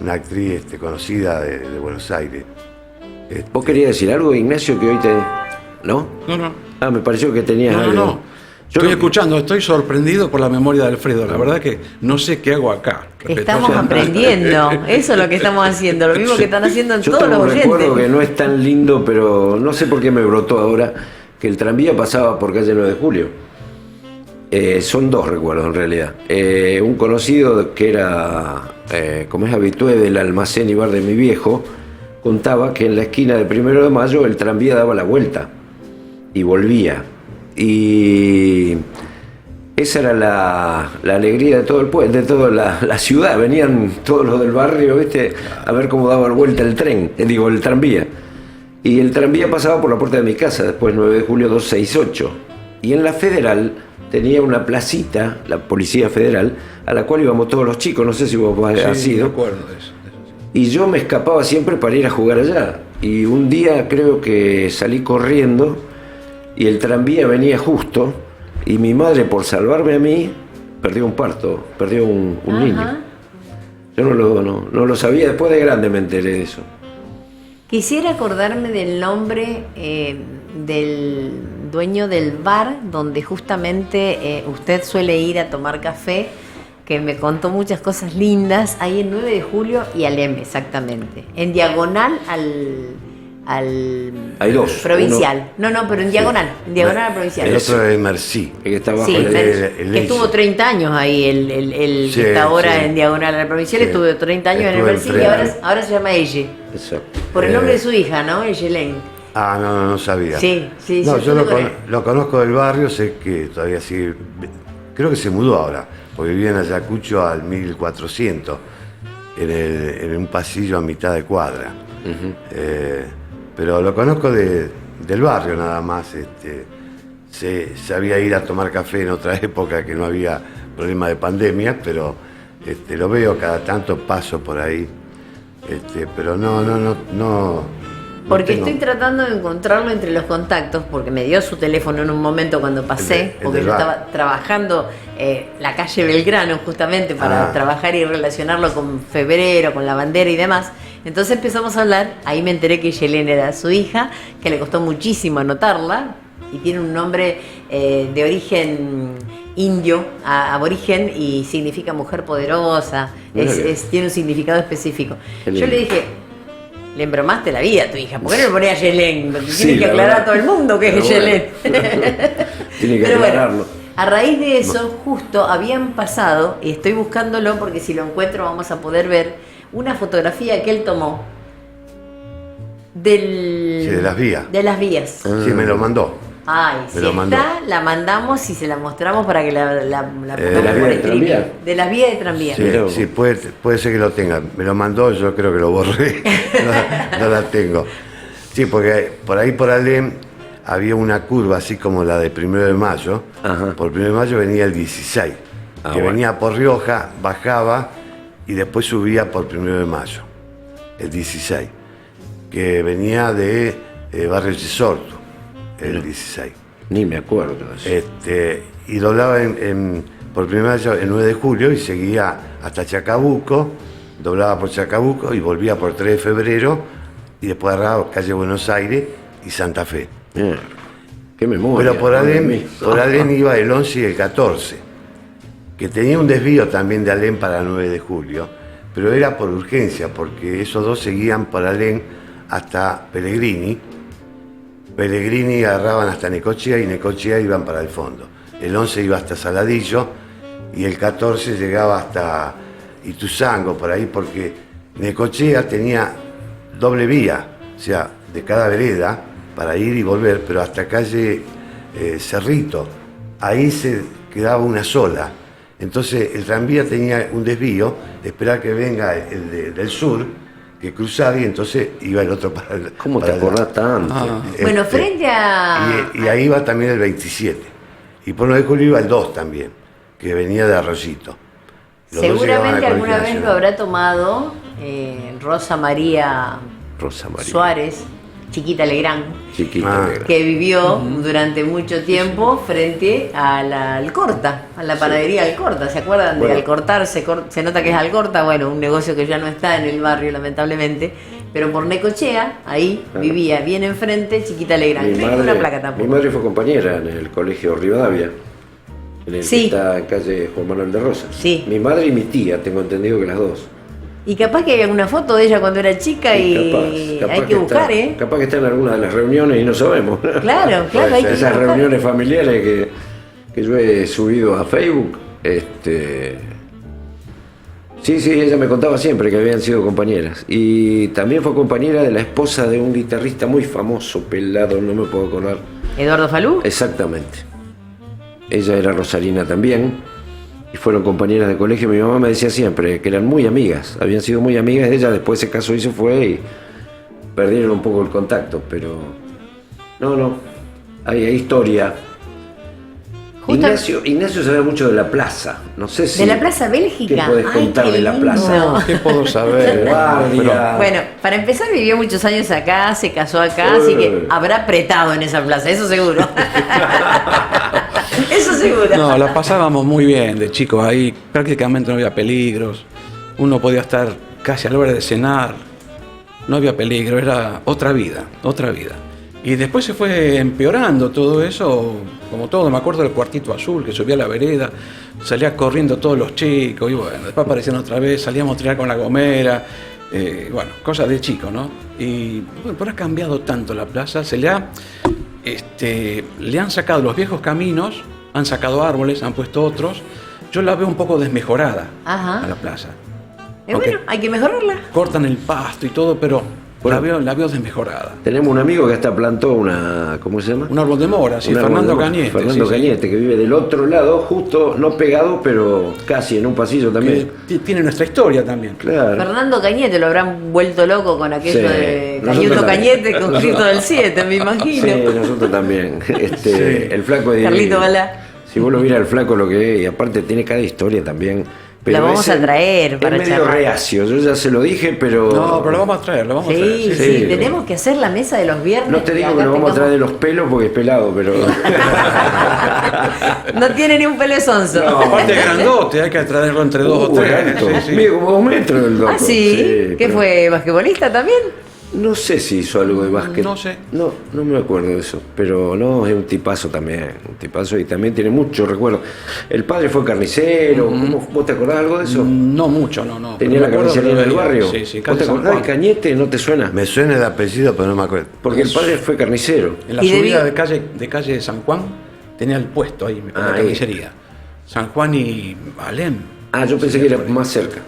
Una actriz conocida de Buenos Aires. ¿Vos querías decir algo, Ignacio, que hoy te... ¿No? No. Ah, me pareció que tenías algo. No. Yo Estoy lo- escuchando, estoy sorprendido por la memoria de Alfredo. La verdad que no sé qué hago acá. Estamos aprendiendo. Eso es lo que estamos haciendo. Lo mismo que están haciendo Yo todos los tengo un recuerdo que oyentes. no es tan lindo, pero no sé por qué me brotó ahora, que el tranvía pasaba por calle 9 de Julio. Son 2 recuerdos en realidad. Un conocido que era, como es habitué del almacén y bar de mi viejo, contaba que en la esquina del 1 de Mayo el tranvía daba la vuelta y volvía. Y esa era la alegría de todo el pueblo, de toda la ciudad. Venían todos los del barrio, ¿viste? A ver cómo daba vuelta el tren, el tranvía. Y el tranvía pasaba por la puerta de mi casa, después 9 de julio 268. Y en la Federal tenía una placita, la Policía Federal, a la cual íbamos todos los chicos, no sé si vos has Sí, ido. me acuerdo de eso. Y yo me escapaba siempre para ir a jugar allá. Y un día creo que salí corriendo y el tranvía venía justo y mi madre, por salvarme a mí, perdió un parto, perdió un niño. Yo no lo sabía, después de grande me enteré de eso. Quisiera acordarme del nombre del dueño del bar donde justamente usted suele ir a tomar café, que me contó muchas cosas lindas, ahí en 9 de julio y Alem, exactamente. En diagonal al Hay 2. provincial. No, pero en diagonal al provincial. El otro es Merci. El que está abajo. Sí, el- que estuvo 30 años ahí, el Sí, que está ahora sí. en diagonal al provincial, Sí. estuvo 30 años en el Estuvo Mercy y enfrente. ahora se llama Elle. Exacto. Por el nombre de su hija, ¿no? Ellen. Ah, no sabía. Sí, No, yo estuve con él. lo conozco del barrio, sé que todavía sigue. Creo que se mudó ahora, porque vivía en Ayacucho al 1400, en un pasillo a mitad de cuadra. Pero lo conozco del barrio nada más. Sabía ir a tomar café en otra época que no había problema de pandemia, pero lo veo cada tanto, paso por ahí. Pero no. Porque tengo- estoy tratando de encontrarlo entre los contactos, porque me dio su teléfono en un momento cuando pasé, El porque del yo bar. estaba trabajando la calle Belgrano justamente para Ah. trabajar y relacionarlo con febrero, con la bandera y demás. Entonces empezamos a hablar, ahí me enteré que Yelena era su hija, que le costó muchísimo anotarla, y tiene un nombre de origen indio, aborigen, y significa mujer poderosa. Tiene un significado específico. Yo le dije, le embromaste la vida a tu hija, ¿por qué no le ponías Yelén? Tiene que aclarar a todo el mundo que es Yelén. Tiene que aclararlo. A raíz de eso, justo habían pasado, y estoy buscándolo porque si lo encuentro vamos a poder ver, una fotografía que él tomó de las vías. De las vías. Sí, me lo mandó. Ay, Me si lo mandó. está, la mandamos y se la mostramos para que la pongamos ¿de las vías por de streaming. tranvía? De las vías de tranvía. Sí, sí, puede ser que lo tenga. Me lo mandó, yo creo que lo borré. No la tengo. Sí, porque por ahí por Alem había una curva así como la de 1 de Mayo. Ajá. Por 1 de Mayo venía el 16, que bueno. venía por Rioja, bajaba y después subía por 1 de Mayo, el 16, que venía de Barrio Chisorto, el 16. Ni me acuerdo. Y doblaba por 1 de Mayo el 9 de julio y seguía hasta Chacabuco, doblaba por Chacabuco y volvía por 3 de febrero y después agarraba calle Buenos Aires y Santa Fe. Qué memoria. Pero por Alem iba el 11 y el 14, que tenía un desvío también de Alem para el 9 de julio, pero era por urgencia, porque esos dos seguían por Alem hasta Pellegrini. Pellegrini agarraban hasta Necochea y Necochea iban para el fondo. El 11 iba hasta Saladillo y el 14 llegaba hasta Ituzango, por ahí, porque Necochea tenía doble vía, o sea, de cada vereda para ir y volver, pero hasta calle Cerrito, ahí se quedaba una sola. Entonces el tranvía tenía un desvío, esperar que venga el del sur, que cruzaba y entonces iba el otro para el... ¿Cómo para te acordás tanto? Bueno, frente a... Y ahí iba también el 27. Y por 9 de julio iba el 2 también, que venía de Arroyito. Los dos llegaban al Seguramente Colegio alguna vez Nacional. lo habrá tomado Rosa María Suárez, Chiquita Legrand, Chiquita. Negra. que vivió durante mucho tiempo frente a la Alcorta, a la panadería Alcorta. ¿Se acuerdan Bueno. de Alcortar? Se nota que es Alcorta, bueno, un negocio que ya no está en el barrio, lamentablemente. Pero por Necochea, ahí vivía bien enfrente Chiquita Legrand. Mi No hay una madre, placa tampoco. mi madre fue compañera en el colegio Rivadavia, en el Sí. que está en calle Juan Manuel de Rosas. Sí. Mi madre y mi tía, tengo entendido que las dos. Y capaz que hay alguna foto de ella cuando era chica y Capaz hay que buscar, está, Capaz que está en alguna de las reuniones y no sabemos. Claro, claro, hay que Esas buscar. reuniones familiares que yo he subido a Facebook, sí, ella me contaba siempre que habían sido compañeras. Y también fue compañera de la esposa de un guitarrista muy famoso, pelado, no me puedo acordar. ¿Eduardo Falú? Exactamente. Ella era rosarina también. Y fueron compañeras de colegio. Mi mamá me decía siempre que eran muy amigas. Habían sido muy amigas. Ella después se casó y se fue y perdieron un poco el contacto. Pero no. Hay historia. Ignacio sabe mucho de la plaza. No sé si... ¿De la Plaza Bélgica? ¿Qué podés Ay, contar qué de la lindo. plaza? ¿Qué puedo saber? Guardia. Bueno, para empezar vivió muchos años acá, se casó acá, así que habrá apretado en esa plaza, eso seguro. Eso seguro. No, la pasábamos muy bien de chicos ahí, prácticamente no había peligros, uno podía estar casi a la hora de cenar, no había peligro, era otra vida, otra vida. Y después se fue empeorando todo eso, como todo, me acuerdo del cuartito azul que subía a la vereda, salía corriendo todos los chicos, y bueno, después aparecían otra vez, salíamos a tirar con la gomera, bueno, cosas de chico, ¿no? Y bueno, pero ha cambiado tanto la plaza, le han sacado los viejos caminos, han sacado árboles, han puesto otros. Yo la veo un poco desmejorada a la plaza. Bueno, hay que mejorarla. Cortan el pasto y todo, pero Bueno. la veo desmejorada. Tenemos un amigo que hasta plantó una... ¿Cómo se llama? Un árbol de mora, sí, Un árbol Fernando de mora. Cañete. Fernando sí, sí. Cañete, que vive del otro lado, justo, no pegado, pero casi en un pasillo también. Que tiene nuestra historia también. Claro. Fernando Cañete lo habrán vuelto loco con aquello Sí. de Nosotros Cañuto también. Cañete con Cristo del 7, me imagino. Sí, nosotros también. El flaco de... Carlito Balá. Si vos lo miras al flaco lo que es, y aparte tiene cada historia también. La vamos a traer para es medio charlar. reacio, yo ya se lo dije, pero... No, pero lo vamos a traer, lo vamos a traer. Sí, Sí, sí, tenemos que hacer la mesa de los viernes. No te digo que acá lo vamos a traer de tengamos- los pelos porque es pelado, pero... No tiene ni un pelo de sonso. Aparte es grandote, hay que traerlo entre dos o tres. alto. Sí, sí. Mide como 2 metros el loco. Ah, sí. ¿Qué pero- fue? ¿Basquetbolista también? No sé si hizo algo de básquet. No sé. No me acuerdo de eso. Pero no, es un tipazo también. Un tipazo y también tiene mucho recuerdo. El padre fue carnicero. ¿Vos te acordás algo de eso? No mucho, no. Tenía la carnicería del barrio. Sí, ¿Vos te acordás de Cañete? ¿No te suena? Me suena el apellido, pero no me acuerdo. Porque el padre fue carnicero. En la Y subida de calle de San Juan tenía el puesto ahí, en la Ahí. carnicería. San Juan y Alem. Ah, yo pensé que era más cerca.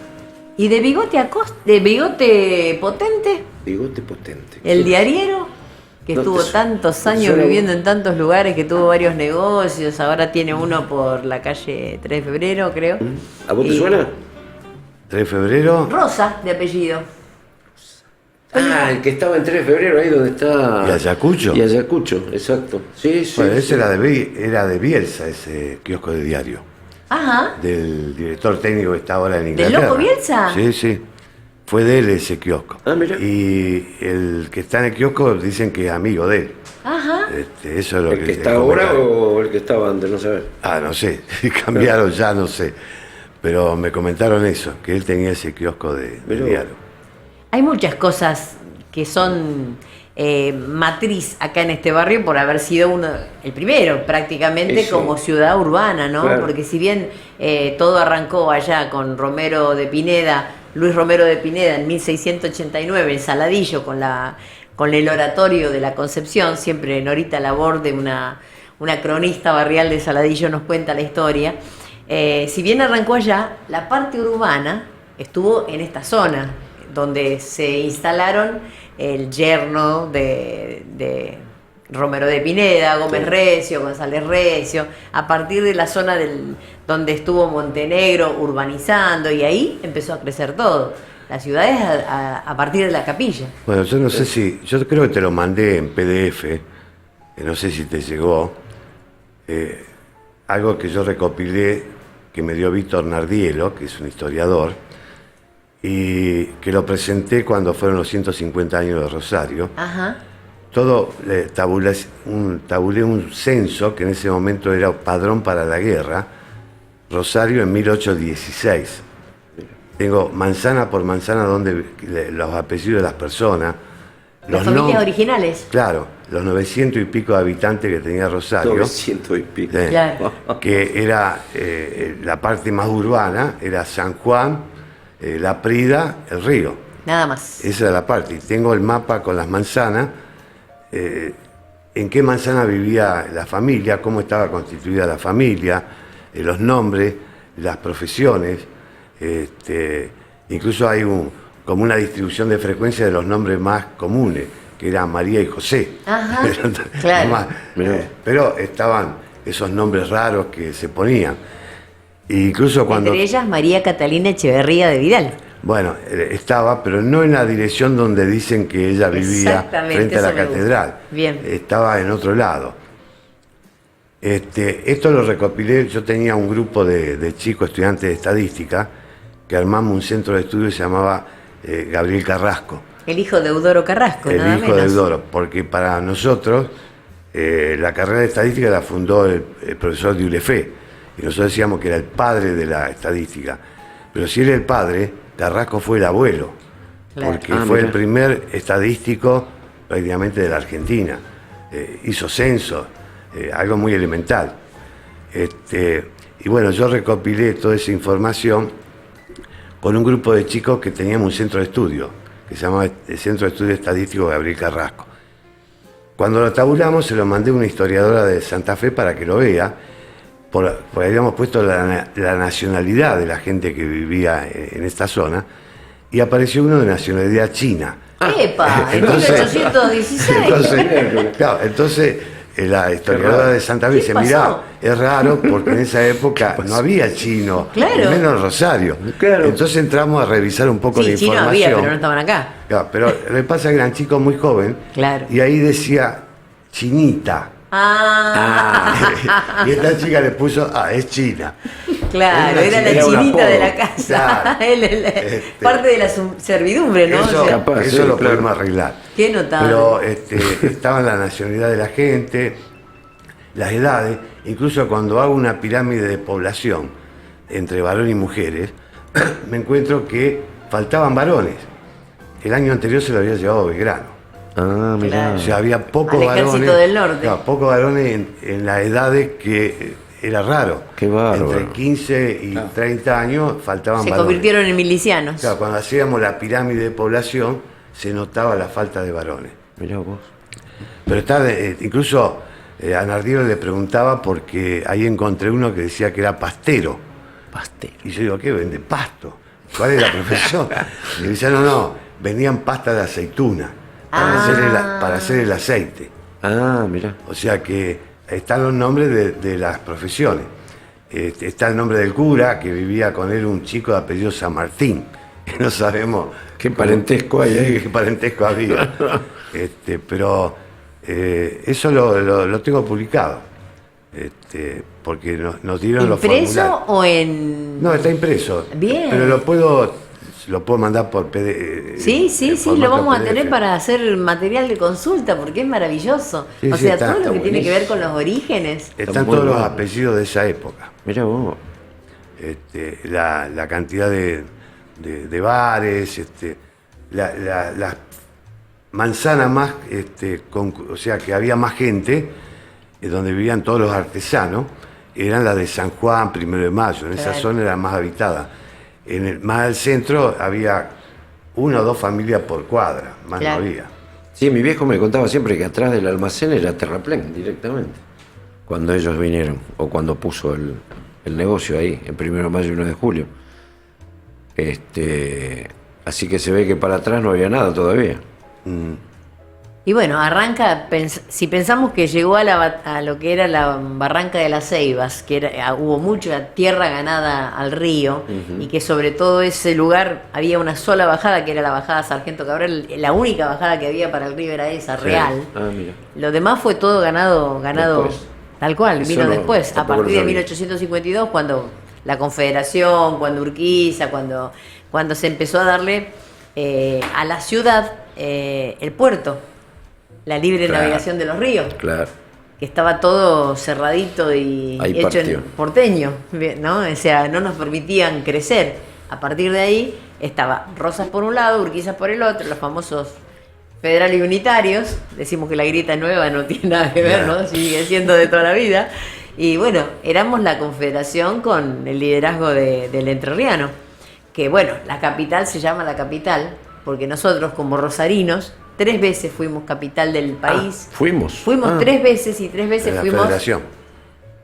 ¿Y de bigote potente? Bigote potente. El diariero, que No estuvo te tantos te años suena? viviendo en tantos lugares, que tuvo varios negocios, ahora tiene uno por la calle 3 de febrero, creo. ¿A vos te Y- suena? 3 de febrero. Rosa, de apellido. Ah, el que estaba en 3 de febrero, ahí donde está. ¿Y Ayacucho? Y Ayacucho, exacto. Sí, sí. Bueno, sí. ese era de Bielsa, ese kiosco de diario. Ajá. Del director técnico que está ahora en ¿Del Inglaterra. Loco Bielsa? Sí, sí. Fue de él ese kiosco. Ah, mira. Y el que está en el kiosco dicen que es amigo de él. Ajá. Eso es lo ¿El que se está ahora comenta. o el que estaba antes? No sabes. Ah, no sé. Si cambiaron ya, no sé. Pero me comentaron eso, que él tenía ese kiosco de Mirá. diario. Hay muchas cosas que son matriz acá en este barrio por haber sido el primero prácticamente Eso. como ciudad urbana, ¿no? Claro. Porque si bien todo arrancó allá con Luis Romero de Pineda en 1689 en Saladillo con el oratorio de la Concepción, siempre Norita Laborde, una cronista barrial de Saladillo, nos cuenta la historia. Si bien arrancó allá, la parte urbana estuvo en esta zona, donde se instalaron el yerno de Romero de Pineda, Gómez Sí. Recio, González Recio, a partir de la zona donde estuvo Montenegro urbanizando, y ahí empezó a crecer todo. La ciudad es a partir de la capilla. Bueno, yo no sé si... Yo creo que te lo mandé en PDF, no sé si te llegó. Algo que yo recopilé, que me dio Víctor Nardielo, que es un historiador, y que lo presenté cuando fueron los 150 años de Rosario. Ajá. Todo tabulé un censo que en ese momento era padrón para la guerra, Rosario en 1816. Tengo manzana por manzana donde los apellidos de las personas, Las familias nom- originales. Claro, los 900 y pico de habitantes que tenía Rosario. 900 y pico. Sí. Claro. Que era la parte más urbana, era San Juan, La Prida, el río. Nada más. Esa era la parte. Y tengo el mapa con las manzanas, en qué manzana vivía la familia, cómo estaba constituida la familia, los nombres, las profesiones. Incluso hay como una distribución de frecuencia de los nombres más comunes, que eran María y José. Ajá, claro. Pero estaban esos nombres raros que se ponían. E incluso cuando... Entre ellas María Catalina Echeverría de Vidal. Bueno, estaba, pero no en la dirección donde dicen que ella vivía Exactamente, frente a la eso me gusta. catedral. Bien. Estaba en otro lado. Esto lo recopilé, yo tenía un grupo de chicos estudiantes de estadística que armamos un centro de estudio que se llamaba Gabriel Carrasco, El hijo de Eudoro Carrasco, el nada hijo menos. de Eudoro, porque para nosotros la carrera de estadística la fundó el profesor Diulefé, y nosotros decíamos que era el padre de la estadística. Pero si él es el padre, Carrasco fue el abuelo, Claro. porque Ah, fue mira. el primer estadístico prácticamente de la Argentina. Hizo censo, algo muy elemental. Y bueno, yo recopilé toda esa información con un grupo de chicos que teníamos un centro de estudio, que se llamaba el Centro de Estudio Estadístico Gabriel Carrasco. Cuando lo tabulamos, se lo mandé a una historiadora de Santa Fe para que lo vea, porque habíamos puesto la nacionalidad de la gente que vivía en esta zona, y apareció uno de nacionalidad china. ¡Epa! En Entonces- 1816. Entonces, la historiadora de Santa Fe ¿Qué dice, pasó? mirá, es raro porque en esa época no había chino, Claro. menos Rosario. Claro. Entonces entramos a revisar un poco Sí, la chino información. había, pero no estaban acá. Claro, pero le pasa que eran chicos muy jóvenes, Claro. y ahí decía chinita. Ah, Y esta chica le puso, es china. claro, Era era una la chica, chinita era un de la apodo. casa. Claro. Parte de la servidumbre, ¿no? Eso, O sea, capaz, eso sí, lo claro. podemos arreglar. Qué notable. Pero estaba la nacionalidad de la gente, las edades, incluso cuando hago una pirámide de población entre varón y mujeres, me encuentro que faltaban varones. el año anterior se lo había llevado Belgrano. Ah, mirá. Claro. O sea, había pocos Al Ejército varones. del Norte. Claro, pocos varones en las edades que era raro. Qué bárbaro. Entre 15 y 30 años faltaban Se varones. convirtieron en milicianos. Claro, cuando hacíamos la pirámide de población, se notaba la falta de varones. Mirá vos. Pero está, incluso a Nardino le preguntaba porque ahí encontré uno que decía que era pastero. Pastero. Y yo digo, ¿qué vende? Pasto. ¿Cuál es la profesión? Y me decía, no, vendían pasta de aceituna para hacer el aceite. Ah, mirá. O sea que están los nombres de las profesiones. Está el nombre del cura, que vivía con él un chico de apellido San Martín. Que no sabemos Qué parentesco hay ahí. qué parentesco había. Pero eso lo tengo publicado. Porque nos dieron los ¿Impreso formularios. o en...? No, está impreso. Bien. Pero lo puedo mandar por PDF. Sí, lo vamos a tener para hacer material de consulta porque es maravilloso. Sí, o sí, sea, está todo lo que tiene que buenísimo. ver con los orígenes. Están muy todos los bueno. apellidos de esa época. Mirá vos. La cantidad de bares, las manzanas más, o sea, que había más gente, donde vivían todos los artesanos, eran las de San Juan, 1 de Mayo. En esa Claro. zona era más habitada. Más al centro había 1 o 2 familias por cuadra, más Claro. no había. Sí, mi viejo me contaba siempre que atrás del almacén era terraplén directamente. Cuando ellos vinieron, o cuando puso el negocio ahí, en 1 de mayo y 1 de julio. Así que se ve que para atrás no había nada todavía. Y bueno, arranca, si pensamos que llegó a lo que era la barranca de las Ceibas, que hubo mucha tierra ganada al río, y que sobre todo ese lugar había una sola bajada, que era la bajada Sargento Cabral, la única bajada que había para el río era esa, real. Ah, mira. Lo demás fue todo ganado Después. tal cual, Eso vino no- después, a tampoco lo partir de sabía. 1852, cuando la Confederación, cuando Urquiza, cuando se empezó a darle a la ciudad el puerto, la libre Claro. navegación de los ríos, Claro. que estaba todo cerradito y Ahí hecho partió. en porteño, ¿no? O sea, no nos permitían crecer. A partir de ahí estaba Rosas por un lado, Urquiza por el otro, los famosos federales y unitarios. Decimos que la grieta nueva no tiene nada que ver, ¿no? Sigue siendo de toda la vida. Y bueno, éramos la confederación con el liderazgo del entrerriano. Que bueno, la capital se llama la capital, porque nosotros como rosarinos 3 veces fuimos capital del país. Fuimos. Fuimos Ah. 3 veces y 3 De veces la fuimos... Federación.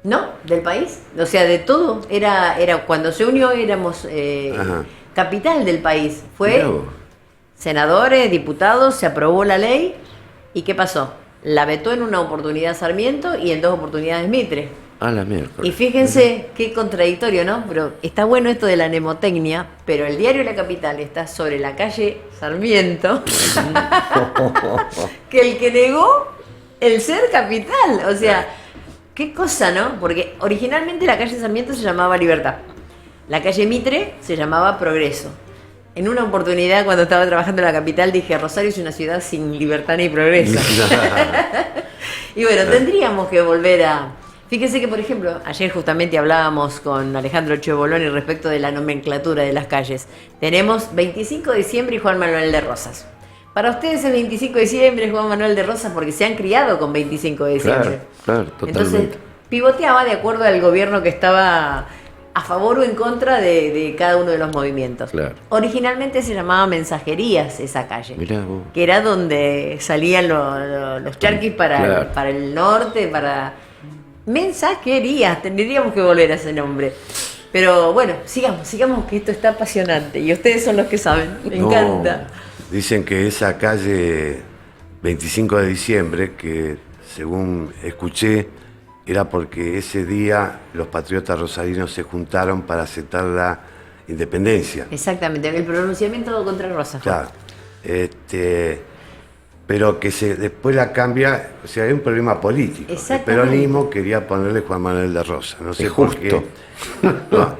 No, del país. O sea, de todo. Era cuando se unió éramos Ajá. capital del país. Mirá Fue vos. senadores, diputados, se aprobó la ley. ¿Y qué pasó? La vetó en una oportunidad Sarmiento y en 2 oportunidades Mitre. A la miércoles. Y fíjense qué contradictorio, ¿no? Pero está bueno esto de la mnemotecnia, pero el diario La Capital está sobre la calle Sarmiento, que el que negó el ser capital. O sea, qué cosa, ¿no? Porque originalmente la calle Sarmiento se llamaba Libertad. La calle Mitre se llamaba Progreso. En una oportunidad, cuando estaba trabajando en La Capital, dije, Rosario es una ciudad sin libertad ni progreso. Y bueno, tendríamos que volver a... Fíjese que, por ejemplo, ayer justamente hablábamos con Alejandro Chevoloni respecto de la nomenclatura de las calles. Tenemos 25 de diciembre y Juan Manuel de Rosas. Para ustedes es 25 de diciembre, es Juan Manuel de Rosas, porque se han criado con 25 de diciembre. Claro, totalmente. Entonces, pivoteaba de acuerdo al gobierno que estaba a favor o en contra de cada uno de los movimientos. Claro. Originalmente se llamaba Mensajerías esa calle, Mirá vos. que era donde salían los charquis Claro. para el norte, para... Mensajerías, tendríamos que volver a ese nombre. Pero bueno, sigamos que esto está apasionante y ustedes son los que saben, me No, encanta. Dicen que esa calle 25 de diciembre, que según escuché, era porque ese día los patriotas rosarinos se juntaron para aceptar la independencia. Exactamente, el pronunciamiento contra Rosas. Claro. Pero que después la cambia, o sea, hay un problema político. El Exactamente. peronismo quería ponerle Juan Manuel de Rosas, no sé Es por justo. qué. No,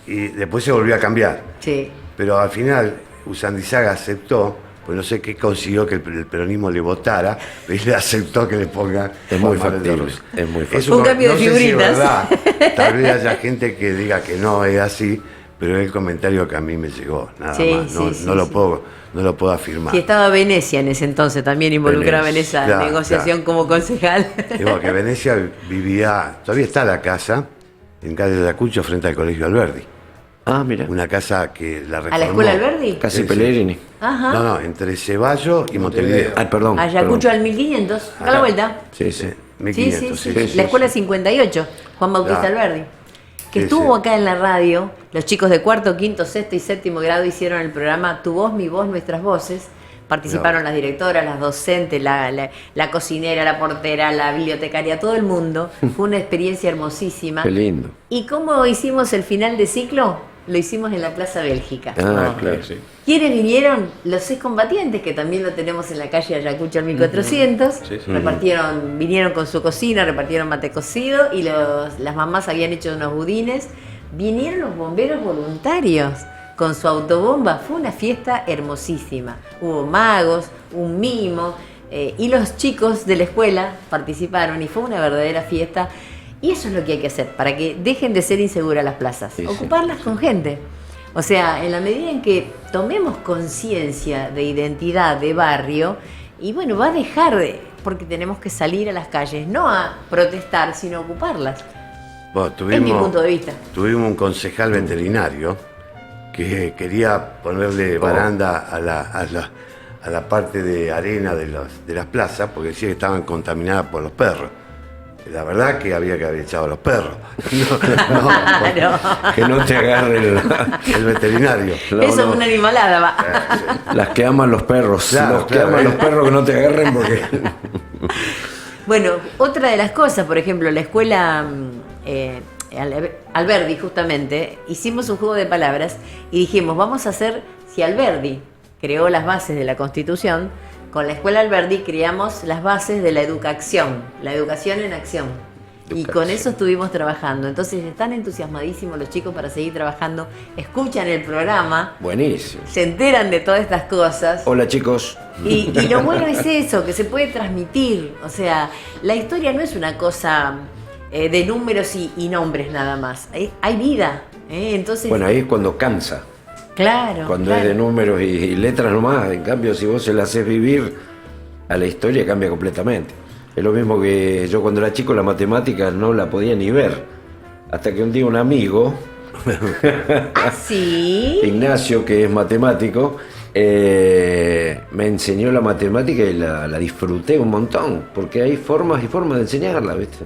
y después se volvió a cambiar. Sí. Pero al final Usandizaga aceptó, pues no sé qué consiguió que el peronismo le votara, y le aceptó que le ponga Es muy Juan Manuel de factible, Rosas. es muy factible. Eso Un cambio de no sé si es figuritas. verdad. Tal vez haya gente que diga que no es así, pero es el comentario que a mí me llegó, nada Sí, más. No, sí, no sí, lo sí. no lo puedo afirmar. Si estaba Venecia en ese entonces, también involucraba en Venecia, esa claro, negociación claro. como concejal. Digo que Venecia vivía, todavía está la casa, en calle de Ayacucho, frente al Colegio Alberdi. Ah, mira. Una casa que la reformó. ¿A la escuela Alberdi? Casi Sí, sí. Pellegrini. Ajá. No, entre Ceballos y Montevideo. Ah, perdón. Ayacucho perdón. al 1500, a la vuelta. Sí, sí. 1500, sí. sí, sí, La escuela sí. 58, Juan Bautista Claro. Alberdi. Que Sí, estuvo sí. acá en la radio, los chicos de cuarto, quinto, sexto y séptimo grado hicieron el programa Tu voz, mi voz, nuestras voces. Participaron las directoras, las docentes, la cocinera, la portera, la bibliotecaria, todo el mundo. Fue una experiencia hermosísima. Qué lindo. ¿Y cómo hicimos el final de ciclo? Lo hicimos en la Plaza Bélgica. Ah, claro. Sí. ¿Quiénes vinieron? Los excombatientes, que también lo tenemos en la calle Ayacucho al 1400. Sí, sí. Vinieron con su cocina, repartieron mate cocido y las mamás habían hecho unos budines. Vinieron los bomberos voluntarios con su autobomba. Fue una fiesta hermosísima. Hubo magos, un mimo y los chicos de la escuela participaron y fue una verdadera fiesta. Y eso es lo que hay que hacer para que dejen de ser inseguras las plazas. Sí, sí. Ocuparlas con gente. O sea, en la medida en que tomemos conciencia de identidad, de barrio, y bueno, va a dejar de, porque tenemos que salir a las calles, no a protestar, sino a ocuparlas. Bueno, Es mi punto de vista. Tuvimos un concejal veterinario que quería ponerle baranda a la parte de arena de las plazas porque decía que estaban contaminadas por los perros. La verdad que había que haber echado a los perros. Claro. Que no te agarre El veterinario. No, Eso no. es una animalada, va. las que aman los perros. Claro, los que claro. aman los perros que no te agarren porque. Bueno, otra de las cosas, por ejemplo, la escuela Alberdi, justamente, hicimos un juego de palabras y dijimos, vamos a hacer, si Alberdi creó las bases de la Constitución, con la escuela Alberdi creamos las bases de la educación en acción. Y con eso estuvimos trabajando. Entonces están entusiasmadísimos los chicos para seguir trabajando, escuchan el programa, Buenísimo. se enteran de todas estas cosas. Hola, chicos. Y lo bueno es eso, que se puede transmitir. O sea, la historia no es una cosa de números y nombres nada más. Hay vida. Entonces, Bueno, ahí es cuando cansa. claro. Cuando claro. es de números y letras nomás. En cambio, si vos se la haces vivir a la historia, cambia completamente. Es lo mismo que yo cuando era chico la matemática no la podía ni ver. Hasta que un día un amigo, ¿Ah, sí? Ignacio, que es matemático, me enseñó la matemática y la disfruté un montón. Porque hay formas y formas de enseñarla, ¿viste?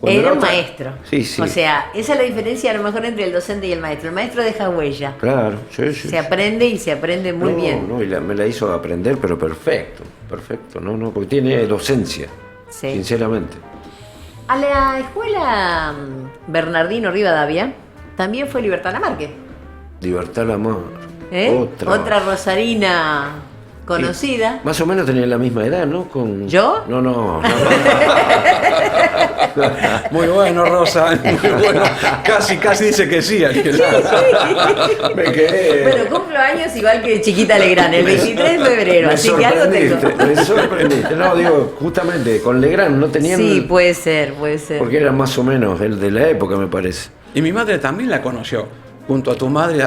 Cuando Era la un otra- maestro. Sí, sí. O sea, esa es la diferencia a lo mejor entre el docente y el maestro. El maestro deja huella. Claro, sí, sí. Se aprende y se aprende muy No, bien. No, y me la hizo aprender, pero perfecto, perfecto, no, porque tiene docencia, Sí. sinceramente. A la escuela Bernardino Rivadavia también fue Libertad Lamarque. Libertad la amor. Otra rosarina conocida. Más o menos tenían la misma edad, ¿no? ¿Yo? No. Muy bueno, Rosa. Muy bueno. Casi dice que sí. Me quedé. Bueno, cumplo años igual que Chiquita Legrand, el 23 de febrero, Me así que algo tengo. sorprendiste, me sorprendiste. No, digo, justamente con Legrand no tenían. Sí, puede ser, puede ser. Porque era más o menos el de la época, me parece. Y mi madre también la conoció, junto a tu madre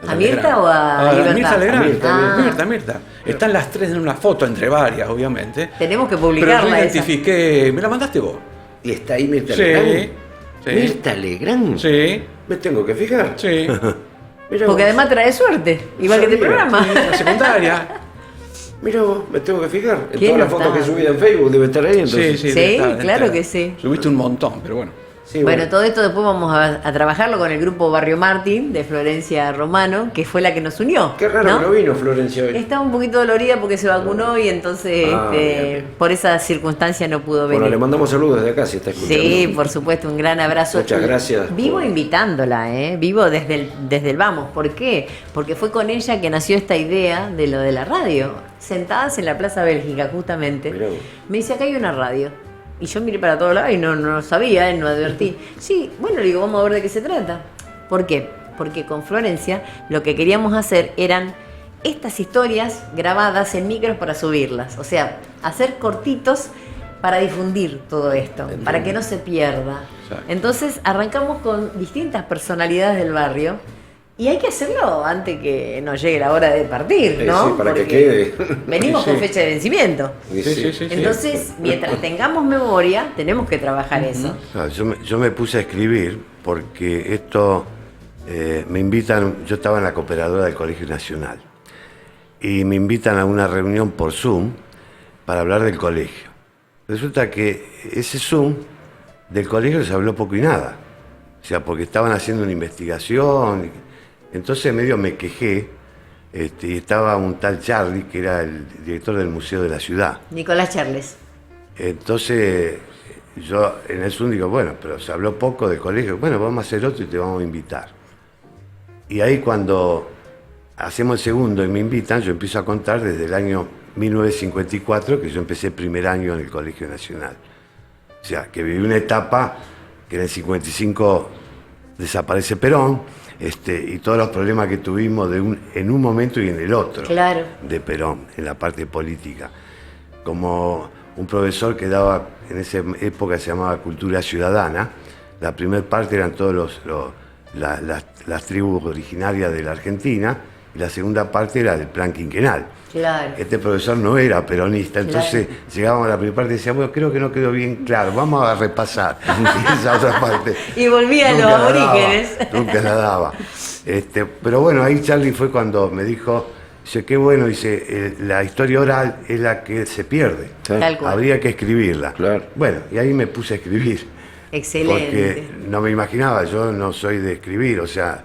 ¿A Mirta o a Libertad? Mirta Legrand. Ah. Mirta. Están las tres en una foto, entre varias, obviamente. Tenemos que Pero publicarla yo esa. identifiqué, me la mandaste vos. ¿Y está ahí Mirta Sí, Legrand? sí. ¿Mirta Legrand? Sí, Me tengo que fijar. sí. Mirá Porque vos. además trae suerte, igual que este Sabía. programa. La secundaria. Mira vos, me tengo que fijar. En ¿Qué todas las fotos notable? que subí en Facebook debe estar ahí, entonces. Sí, Sí, debe estar, claro debe que estar. sí. Subiste un montón, pero bueno. Sí, Bueno, todo esto después vamos a trabajarlo con el grupo Barrio Martín de Florencia Romano, que fue la que nos unió. Qué raro ¿no? que no vino Florencia hoy. Está un poquito dolorida porque se vacunó y entonces bien. por esa circunstancia no pudo venir. Bueno, le mandamos saludos desde acá si está escuchando. Sí, por supuesto, un gran abrazo. Muchas gracias Vivo por- invitándola, vivo desde el vamos. ¿Por qué? Porque fue con ella que nació esta idea de lo de la radio. Sentadas en la Plaza Bélgica, justamente. Mirá vos. Me dice, acá hay una radio. Y yo miré para todos lados y no sabía, no advertí. Sí, bueno, le digo, vamos a ver de qué se trata. ¿Por qué? Porque con Florencia lo que queríamos hacer eran estas historias grabadas en micros para subirlas. O sea, hacer cortitos para difundir todo esto, para que no se pierda. Exacto. Entonces arrancamos con distintas personalidades del barrio y hay que hacerlo antes que nos llegue la hora de partir, ¿no? Sí, para que Porque quede. venimos Sí, con sí. fecha de vencimiento. Sí. Entonces, mientras tengamos memoria, tenemos que trabajar eso. Claro, yo me puse a escribir porque esto me invitan, yo estaba en la cooperadora del Colegio Nacional y me invitan a una reunión por Zoom para hablar del colegio. Resulta que ese Zoom del colegio se habló poco y nada, o sea, porque estaban haciendo una investigación, entonces medio me quejé, y estaba un tal Charlie, que era el director del Museo de la Ciudad. Nicolás Charles. Entonces yo en el Zoom digo, bueno, pero se habló poco del colegio, bueno, vamos a hacer otro y te vamos a invitar. Y ahí cuando hacemos el segundo y me invitan, yo empiezo a contar desde el año 1954, que yo empecé el primer año en el Colegio Nacional. O sea, que viví una etapa que en el 55 desaparece Perón, y todos los problemas que tuvimos en un momento y en el otro Claro. de Perón, en la parte política. Como un profesor que daba, en esa época se llamaba Cultura Ciudadana, la primera parte eran todos las tribus originarias de la Argentina, y la segunda parte era del plan quinquenal. Claro. Este profesor no era peronista, entonces llegábamos a la primera parte y decía, bueno, creo que no quedó bien claro, vamos a repasar. Y esa otra parte Y volvía a los nunca la daba, aborígenes. nunca la daba. Pero bueno, ahí Charlie fue cuando me dijo, dice, qué bueno, dice, la historia oral es la que se pierde. Tal cual. Habría que escribirla. Claro. Bueno, y ahí me puse a escribir. Excelente. Porque no me imaginaba, yo no soy de escribir, o sea,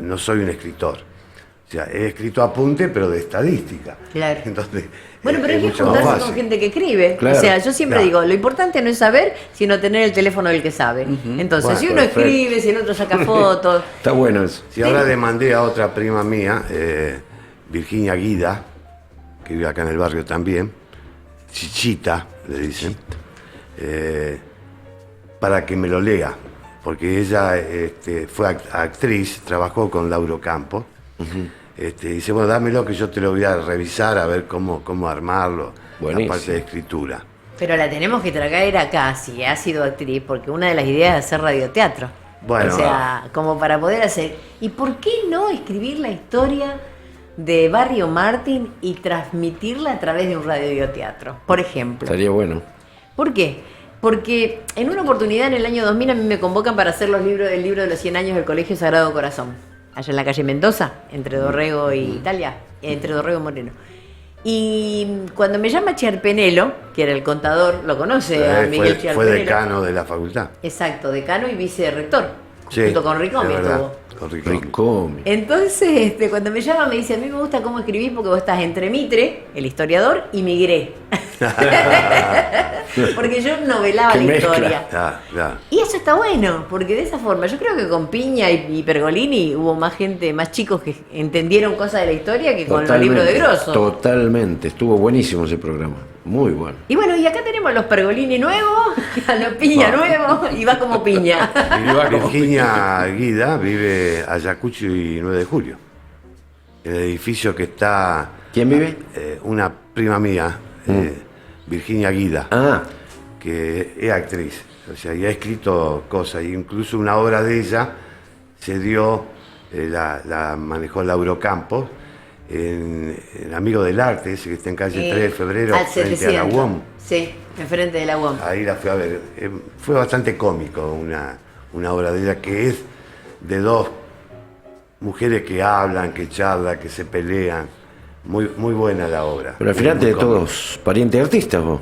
no soy un escritor. O sea, he escrito apunte, pero de estadística. Claro. Entonces, Bueno, pero hay que mucho más juntarse fácil. con gente que escribe. Claro. O sea, yo siempre Claro. digo, lo importante no es saber, sino tener el teléfono del que sabe. Entonces, Bueno, si uno perfecto. escribe, si el otro saca fotos. Está bueno eso. Si ahora le mandé a otra prima mía, Virginia Guida, que vive acá en el barrio también, Chichita, le dicen, para que me lo lea, porque ella fue actriz, trabajó con Lauro Campos, dice, bueno, dámelo que yo te lo voy a revisar a ver cómo armarlo, Buenísimo. la parte de escritura. Pero la tenemos que traer acá, si ha sido actriz, porque una de las ideas es hacer radioteatro. Bueno. O sea, como para poder hacer. ¿Y por qué no escribir la historia de Barrio Martín y transmitirla a través de un radioteatro? Por ejemplo. Estaría bueno. ¿Por qué? Porque en una oportunidad en el año 2000 a mí me convocan para hacer el libro de los 100 años del Colegio Sagrado Corazón, allá en la calle Mendoza, entre Dorrego y Italia, entre Dorrego y Moreno. Y cuando me llama Chiarpenelo, que era el contador, lo conoce a Miguel Fue Chiarpenelo. decano de la facultad. Exacto, decano y vicerrector, Sí, junto con Ricomi es verdad, estuvo. con Ricomi. Ricomi. Entonces, cuando me llama me dice, a mí me gusta cómo escribís porque vos estás entre Mitre, el historiador, y Migré. Porque yo novelaba Qué la mezcla. historia. Claro. Y eso está bueno, porque de esa forma, yo creo que con Piña y Pergolini hubo más gente, más chicos que entendieron cosas de la historia que con los libros de Grosso. Totalmente. Estuvo buenísimo ese programa. Muy bueno. Y bueno, y acá tenemos a los Pergolini nuevos, a los Piña nuevos, y va como Piña. Virginia Guida vive Ayacucho y 9 de Julio. En el edificio que está... ¿Quién vive? Una prima mía, Virginia Guida, Ah, que es actriz. O sea, y ha escrito cosas. E incluso una obra de ella se dio, la manejó Lauro Campos, en Amigo del Arte, ese que está en calle 3 de febrero, Al frente a 700. la UOM. Sí, enfrente de la UOM. Ahí la fui a ver. Fue bastante cómico una obra de ella que es de dos mujeres que hablan, que charlan, que se pelean. Muy, muy buena la obra. pero al Muy, final muy de cómica. todos parientes artistas vos.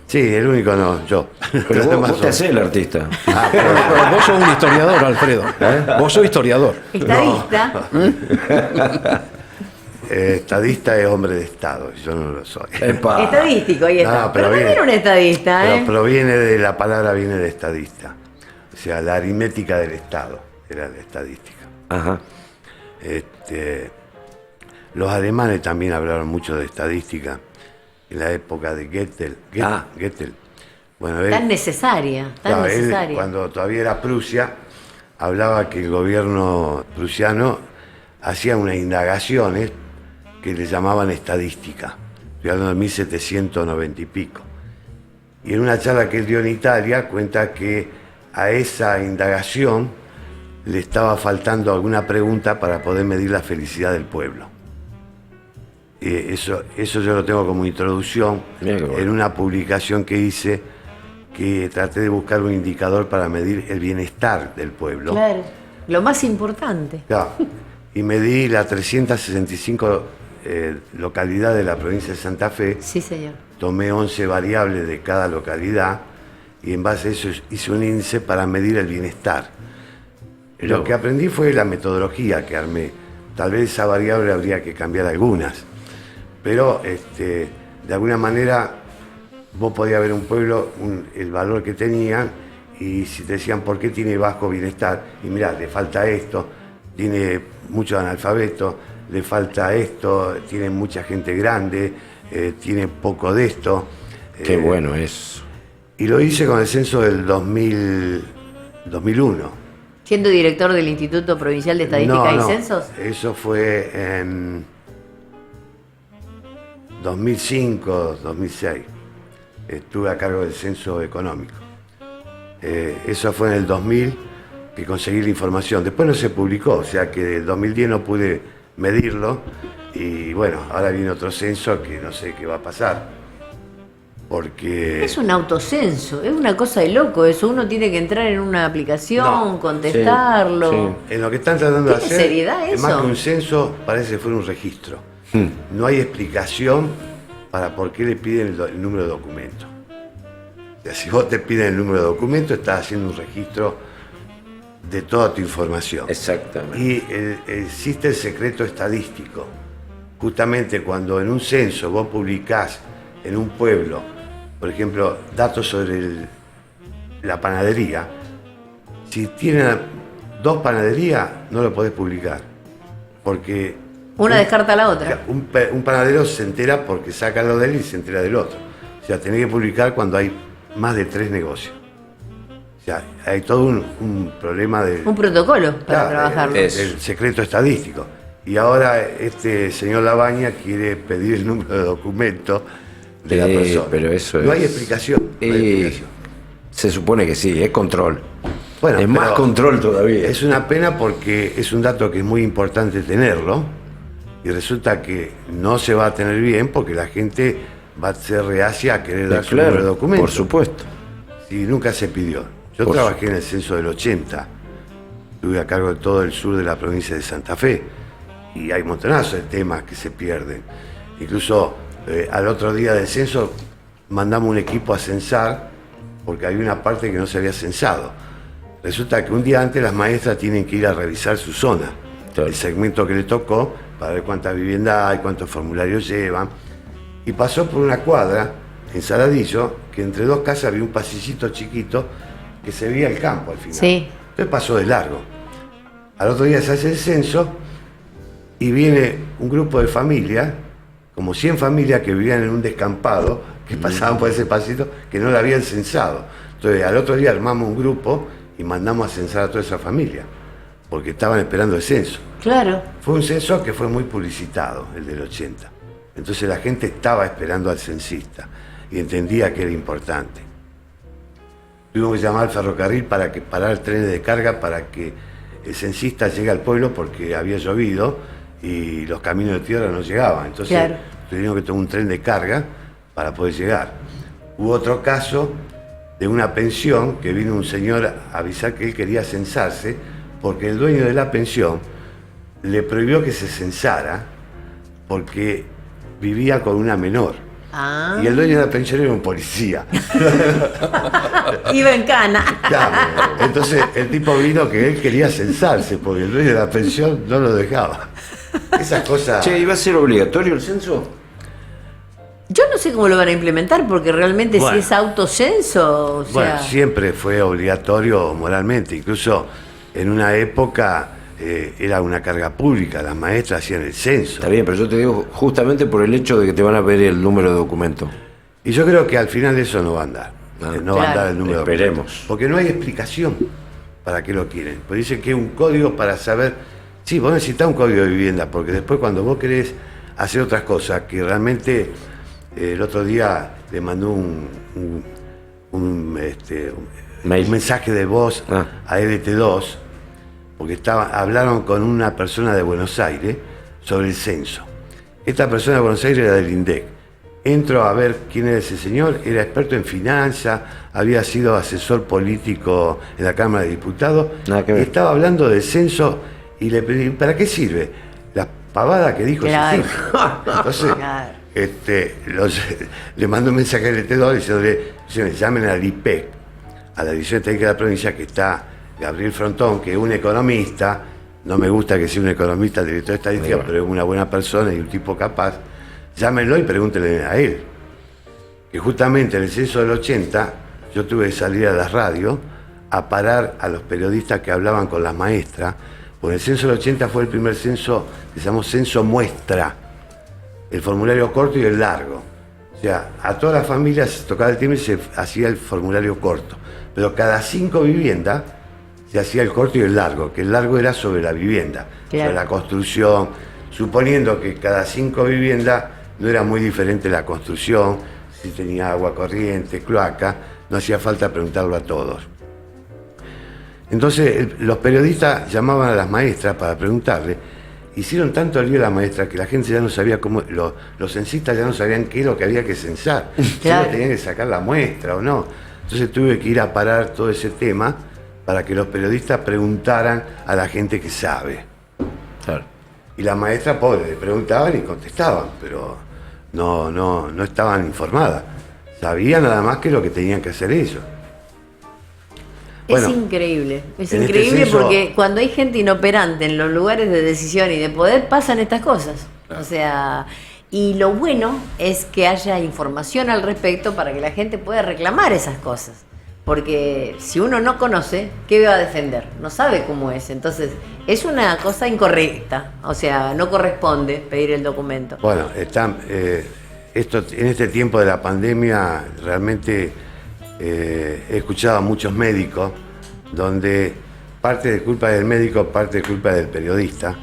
Sí, el único no, yo. Pero Los vos demás te son- hacés el artista. Pero vos sos un historiador, Alfredo. Vos sos historiador. Estadista. Estadista es hombre de Estado, yo no lo soy. Epa. Estadístico, ahí está. No, pero pero también bien. era un estadista, Pero ¿eh? proviene de la palabra, viene de estadista. O sea, la aritmética del Estado era la estadística. Ajá. Los alemanes también hablaron mucho de estadística en la época de Goethe. Ah. Goethe. Bueno, él, Tan necesaria, tan claro, él, necesaria. cuando todavía era Prusia, hablaba que el gobierno prusiano hacía unas indagaciones que le llamaban estadística. Estoy hablando de 1790 y pico. Y en una charla que él dio en Italia cuenta que a esa indagación le estaba faltando alguna pregunta para poder medir la felicidad del pueblo. Eso yo lo tengo como introducción en una publicación que hice, que traté de buscar un indicador para medir el bienestar del pueblo. Claro, lo más importante. Claro. Y medí las 365 localidades de la provincia de Santa Fe. Sí, señor. Tomé 11 variables de cada localidad y en base a eso hice un índice para medir el bienestar. Lo que aprendí fue la metodología que armé. Tal vez esa variable habría que cambiar algunas, pero de alguna manera vos podías ver un pueblo, el valor que tenía, y si te decían por qué tiene bajo bienestar, y mirá, le falta esto, tiene muchos analfabetos, le falta esto, tiene mucha gente grande, tiene poco de esto. Qué bueno eso. Y lo hice con el censo del 2001. Siendo director del Instituto Provincial de Estadística y Censos. Eso fue en 2005, 2006. Estuve a cargo del censo económico. Eso fue en el 2000 que conseguí la información. Después no se publicó, o sea que del 2010 no pude medirlo. Y bueno, ahora viene otro censo que no sé qué va a pasar. Porque... Es un autocenso, es una cosa de loco eso. Uno tiene que entrar en una aplicación, contestarlo. Sí. En lo que están tratando de hacer, seriedad es eso? más que un censo, parece que fuera un registro. No hay explicación para por qué le piden el número de documento. O sea, si vos te piden el número de documento, estás haciendo un registro de toda tu información. Exactamente. Y existe el secreto estadístico. Justamente cuando en un censo vos publicás en un pueblo, por ejemplo, datos sobre la panadería, si tienen 2 panaderías, no lo podés publicar. Porque Una descarta a la otra. un panadero se entera porque saca lo de él y se entera del otro. O sea, tenés que publicar cuando hay más de 3 negocios. O sea, hay todo un problema de... Un protocolo para trabajarlo. El secreto estadístico. Y ahora este señor Labaña quiere pedir el número de documento de la persona. Pero eso no hay explicación. No hay explicación. Se supone que sí, es control. Bueno, es más pero control todavía. Es una pena porque es un dato que es muy importante tenerlo y resulta que no se va a tener bien porque la gente va a ser reacia a querer dar su número de documento. Por supuesto. Si nunca se pidió. Yo trabajé en el censo del 80, estuve a cargo de todo el sur de la provincia de Santa Fe y hay montonazos de temas que se pierden. Incluso al otro día del censo mandamos un equipo a censar porque había una parte que no se había censado. Resulta que un día antes las maestras tienen que ir a revisar su zona, el segmento que le tocó, para ver cuántas viviendas hay, cuántos formularios llevan. Y pasó por una cuadra en Saladillo, que entre 2 casas había un pasillito chiquito que se veía el campo al final. Sí. Entonces pasó de largo. Al otro día se hace el censo y viene un grupo de familias, como 100 familias que vivían en un descampado, que pasaban por ese pasito, que no la habían censado. Entonces al otro día armamos un grupo y mandamos a censar a toda esa familia, porque estaban esperando el censo. Claro. Fue un censo que fue muy publicitado, el del 80. Entonces la gente estaba esperando al censista y entendía que era importante. Tuvimos que llamar al ferrocarril para que parar trenes de carga para que el censista llegue al pueblo porque había llovido y los caminos de tierra no llegaban. Entonces tuvimos que tomar un tren de carga para poder llegar. Hubo otro caso de una pensión que vino un señor a avisar que él quería censarse porque el dueño de la pensión le prohibió que se censara porque vivía con una menor. Ah. Y el dueño de la pensión era un policía. Iba en cana. Claro. Entonces el tipo vino que él quería censarse porque el dueño de la pensión no lo dejaba. Esas cosas... Che, ¿iba a ser obligatorio el censo? Yo no sé cómo lo van a implementar porque realmente si es autocenso, o sea... Bueno, siempre fue obligatorio moralmente. Incluso en una época era una carga pública, las maestras hacían el censo. Está bien, pero yo te digo justamente por el hecho de que te van a pedir el número de documento. Y yo creo que al final eso no va a andar. No va a andar el número de Esperemos. documento. Porque no hay explicación para qué lo quieren. Pues dicen que es un código para saber... Sí, vos necesitas un código de vivienda, porque después cuando vos querés hacer otras cosas, que realmente el otro día le mandó Mail. un mensaje de voz a LT2, porque hablaron con una persona de Buenos Aires sobre el censo. Esta persona de Buenos Aires era del INDEC. Entro a ver quién era ese señor, era experto en finanzas, había sido asesor político en la Cámara de Diputados, Nada que y ver. estaba hablando del censo y le pedí, ¿para qué sirve? La pavada que dijo Claro. ese tipo. Entonces, Claro. le mandó un mensaje al LT2 diciéndole, llamen al IPEC, a la Dirección Estadística de la Provincia, que está Gabriel Frontón, que es un economista, no me gusta que sea un economista el director de estadística, Bueno. pero es una buena persona y un tipo capaz, llámenlo y pregúntenle a él. Que justamente en el censo del 80, yo tuve que salir a la radio a parar a los periodistas que hablaban con las maestras, porque el censo del 80 fue el primer censo que se llamó censo muestra, el formulario corto y el largo. O sea, a todas las familias se tocaba el timbre y se hacía el formulario corto, pero cada 5 viviendas se hacía el corto y el largo, que el largo era sobre la vivienda, Claro. sobre la construcción, suponiendo que cada 5 viviendas no era muy diferente la construcción, si tenía agua corriente, cloaca, no hacía falta preguntarlo a todos. Entonces los periodistas llamaban a las maestras para preguntarle, hicieron tanto lío a la maestra que la gente ya no sabía cómo, los censistas ya no sabían qué es lo que había que censar, Claro. si tenían que sacar la muestra o no. Entonces tuve que ir a parar todo ese tema para que los periodistas preguntaran a la gente que sabe. Claro. Y las maestras, pobres, le preguntaban y contestaban, pero no estaban informadas. Sabían nada más que lo que tenían que hacer ellos. Bueno, es increíble en este censo- porque cuando hay gente inoperante en los lugares de decisión y de poder pasan estas cosas. O sea, y lo bueno es que haya información al respecto para que la gente pueda reclamar esas cosas. Porque si uno no conoce, ¿qué va a defender? No sabe cómo es. Entonces, es una cosa incorrecta. O sea, no corresponde pedir el documento. Bueno, esto, en este tiempo de la pandemia realmente he escuchado a muchos médicos donde parte de culpa del médico, parte de culpa del periodista,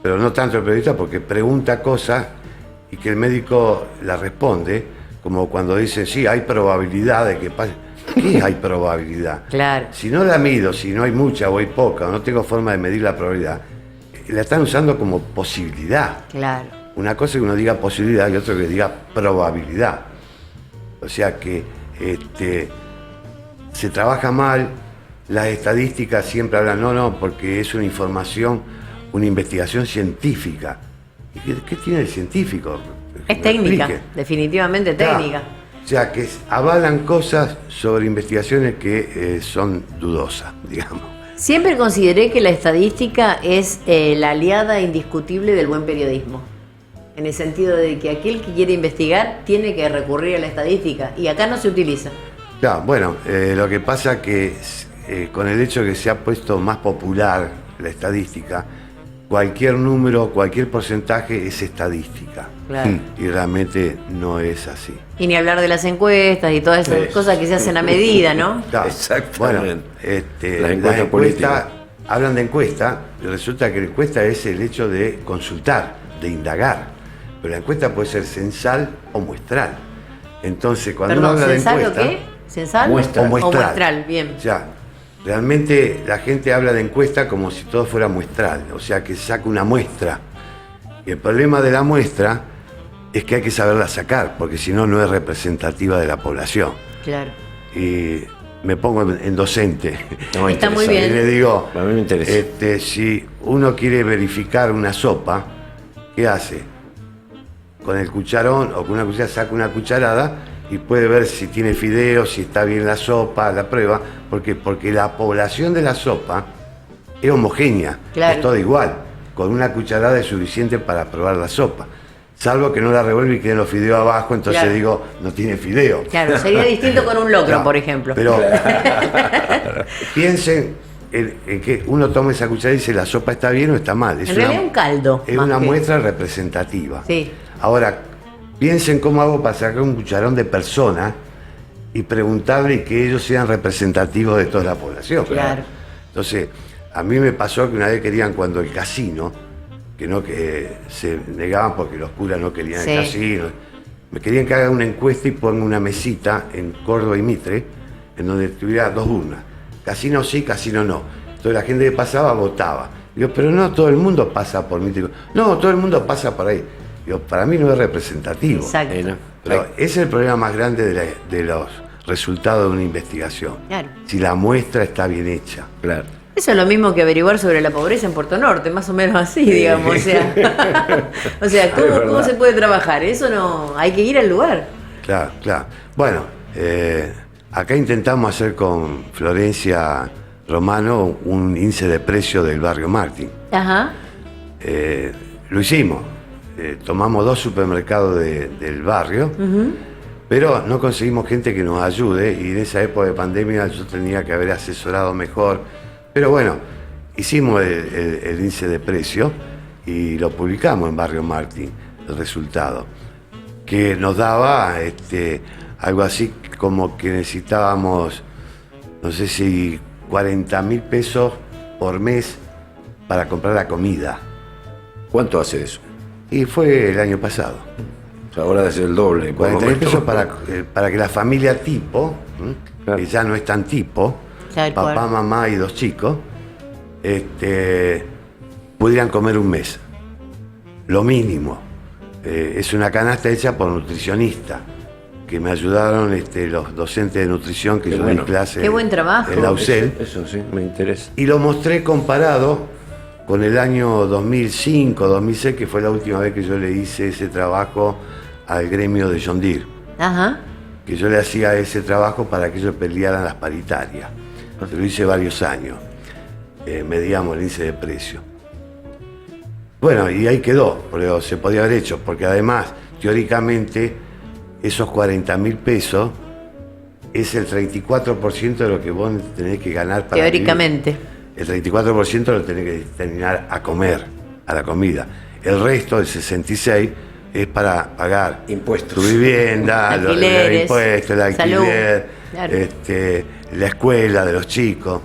pero no tanto el periodista porque pregunta cosas y que el médico la responde, como cuando dice, sí, hay probabilidad de que pase. ¿Qué hay probabilidad? Claro. Si no la mido, si no hay mucha o hay poca, o no tengo forma de medir la probabilidad, la están usando como posibilidad. Claro. Una cosa es que uno diga posibilidad y otra que diga probabilidad. O sea que se trabaja mal, las estadísticas siempre hablan, no, porque es una información, una investigación científica. ¿Y qué tiene el científico? Que Es me técnica, explique. definitivamente Claro. técnica. O sea que avalan cosas sobre investigaciones que son dudosas, digamos. Siempre consideré que la estadística es la aliada indiscutible del buen periodismo. En el sentido de que aquel que quiere investigar tiene que recurrir a la estadística y acá no se utiliza. Ya, bueno, lo que pasa que con el hecho de que se ha puesto más popular la estadística, cualquier número, cualquier porcentaje es estadística. Claro. Y realmente no es así. Y ni hablar de las encuestas y todas esas Sí. cosas que se hacen a medida, ¿no? Claro. Exactamente. Bueno, Las las encuestas encuestas políticas. hablan de encuesta y resulta que la encuesta es el hecho de consultar, de indagar. Pero la encuesta puede ser censal o muestral. Entonces, cuando uno Perdón, habla de ¿censal o encuesta... qué? ¿Censal? Muestral. O muestral. O muestral, bien. O sea, realmente la gente habla de encuesta como si todo fuera muestral, o sea, que saca una muestra. Y el problema de la muestra es que hay que saberla sacar, porque si no, no es representativa de la población. Claro. Y me pongo en docente. No, Está muy interesante. Y bien. le digo, A mí me interesa. si uno quiere verificar una sopa, ¿qué hace? Con el cucharón o con una cuchara saca una cucharada y puede ver si tiene fideos, si está bien la sopa, la prueba. ¿Por qué? Porque la población de la sopa es homogénea, Claro. es todo igual. Con una cucharada es suficiente para probar la sopa. Salvo que no la revuelve y queden los fideos abajo, entonces Claro. digo, no tiene fideo. Claro, sería distinto con un locro, Claro, por ejemplo. Pero piensen en que uno toma esa cuchara y dice la sopa está bien o está mal. En realidad un caldo, Es más una que- muestra representativa. Sí. Ahora, piensen cómo hago para sacar un cucharón de persona y preguntarle y que ellos sean representativos de toda la población. Claro. Entonces, a mí me pasó que una vez querían cuando el casino, que se negaban porque los curas no querían Sí. el casino, me querían que haga una encuesta y ponga una mesita en Córdoba y Mitre en donde tuviera 2 urnas. Casino sí, casino no. Entonces la gente que pasaba votaba. Digo, pero no todo el mundo pasa por mí. Digo, no, todo el mundo pasa por ahí. Digo, para mí no es representativo. Exacto. Pero ese es el problema más grande de los resultados de una investigación. Claro. Si la muestra está bien hecha. Claro. Eso es lo mismo que averiguar sobre la pobreza en Puerto Norte, más o menos así, digamos. O sea, ¿cómo se puede trabajar? Eso no, hay que ir al lugar. Claro, claro. Bueno, acá intentamos hacer con Florencia Romano un índice de precio del barrio Martín. Ajá. Lo hicimos. Tomamos 2 supermercados del barrio, pero no conseguimos gente que nos ayude y en esa época de pandemia yo tenía que haber asesorado mejor. Pero bueno, hicimos el índice de precio y lo publicamos en Barrio Martín, el resultado, que nos daba algo así como que necesitábamos, no sé si 40.000 pesos por mes para comprar la comida. ¿Cuánto hace eso? Y fue el año pasado. O sea, ahora debe ser el doble. 40.000 pesos para que la familia tipo, Claro. que ya no es tan tipo, Tal papá, cual. mamá y 2 chicos, pudieran comer un mes. Lo mínimo. Es una canasta hecha por nutricionistas, que me ayudaron los docentes de nutrición que Qué yo bueno. di clase Qué buen trabajo. en la UCEL. Eso sí, me interesa. Y lo mostré comparado con el año 2005, 2006, que fue la última vez que yo le hice ese trabajo al gremio de John Deere. Ajá. Que yo le hacía ese trabajo para que ellos pelearan las paritarias. Se lo hice varios años. Medíamos el índice de precio. Bueno, y ahí quedó, pero se podía haber hecho, porque además, teóricamente, esos 40.000 pesos es el 34% de lo que vos tenés que ganar para Teóricamente. vivir. El 34% lo tenés que destinar a comer, a la comida. El resto, el 66%, es para pagar Impuestos. tu vivienda, los Alquileres, impuestos, el alquiler, salud, claro. la escuela de los chicos.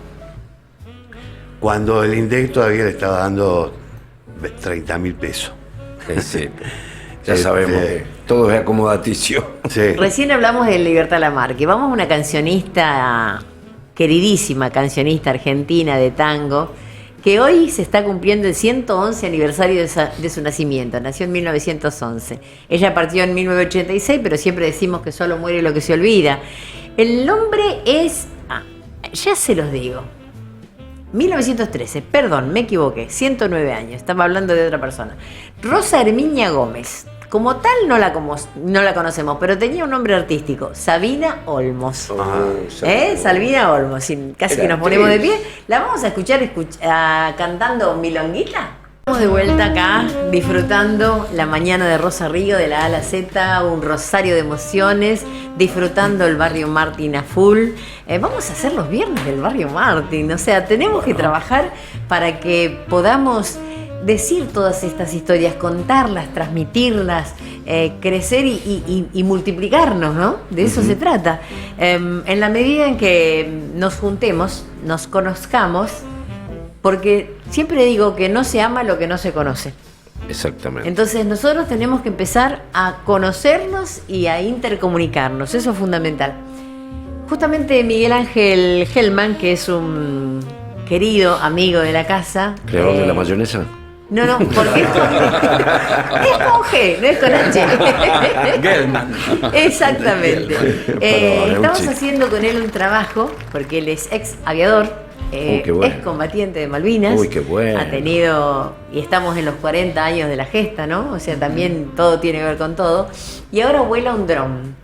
Cuando el INDEC todavía le estaba dando 30.000 pesos. Sí. Ya sabemos que todo es acomodaticio. Sí. Recién hablamos de Libertad Lamarque. Vamos a una cancionista, queridísima cancionista argentina de tango, que hoy se está cumpliendo el 111 aniversario de su nacimiento. Nació en 1911. Ella partió en 1986, pero siempre decimos que solo muere lo que se olvida. El nombre es... ya se los digo. 1913, perdón, me equivoqué, 109 años, estaba hablando de otra persona. Rosa Herminia Gómez, como tal no la conocemos, pero tenía un nombre artístico, Sabina Olmos. Sabina Olmos, casi Era que nos ponemos de actriz. pie. ¿La vamos a escuchar cantando Milonguita? Estamos de vuelta acá, disfrutando la mañana de Rosa Río, de la A a la Z, un rosario de emociones, disfrutando el barrio Martín a full. Vamos a hacer los viernes del barrio Martín, o sea, tenemos que trabajar para que podamos decir todas estas historias, contarlas, transmitirlas, crecer y multiplicarnos, ¿no? De eso se trata. En la medida en que nos juntemos, nos conozcamos, porque siempre digo que no se ama lo que no se conoce. Exactamente. Entonces nosotros tenemos que empezar a conocernos y a intercomunicarnos, eso es fundamental. Justamente Miguel Ángel Hellman, que es un querido amigo de la casa. ¿Creador de la mayonesa? No, porque es con G, no es con H. Gelman. Exactamente. Perdón, es un Estamos chiste. haciendo con él un trabajo, porque él es ex aviador. Qué bueno. Es combatiente de Malvinas. Uy, qué bueno. Ha tenido, y estamos en los 40 años de la gesta, ¿no? O sea, también todo tiene que ver con todo. Y ahora vuela un dron.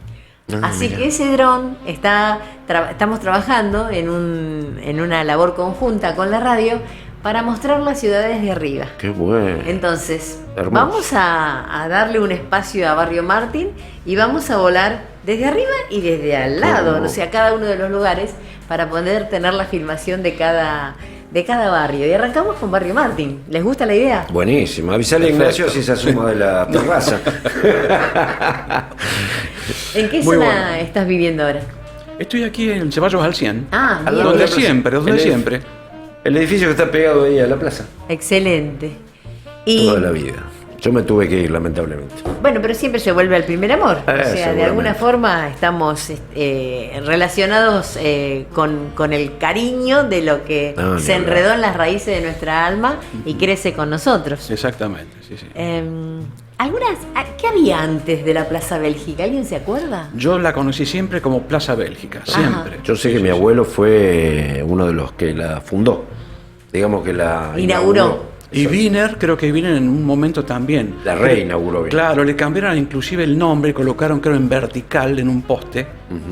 Así mira. que ese dron estamos trabajando en una labor conjunta con la radio para mostrar las ciudades de arriba. Qué bueno. Entonces, Hermoso. vamos a darle un espacio a Barrio Martín y vamos a volar desde arriba y desde al lado, Oh. o sea, cada uno de los lugares, para poder tener la filmación de cada barrio. Y arrancamos con Barrio Martín. ¿Les gusta la idea? Buenísimo. Avisale a Ignacio si se asuma de la terraza. ¿En qué Muy zona bueno. estás viviendo ahora? Estoy aquí en Ceballos al 100. Ah, Al bien. lado de Donde la plaza. siempre, donde En el- siempre. El edificio que está pegado ahí a la plaza. Excelente. Y Toda la vida. Yo me tuve que ir, lamentablemente. Bueno, pero siempre se vuelve al primer amor. O sea, de Seguramente. alguna forma estamos relacionados con el cariño de lo que No, ni se hablar. enredó en las raíces de nuestra alma y crece con nosotros. Exactamente, sí, sí. ¿Qué había antes de la Plaza Bélgica? ¿Alguien se acuerda? Yo la conocí siempre como Plaza Bélgica, siempre. Yo sé Sí, que sí, mi sí. abuelo fue uno de los que la fundó. Digamos que la Inauguró. Y Wiener, creo que Wiener en un momento también. La reinauguró Wiener. Claro, le cambiaron inclusive el nombre, colocaron creo en vertical en un poste,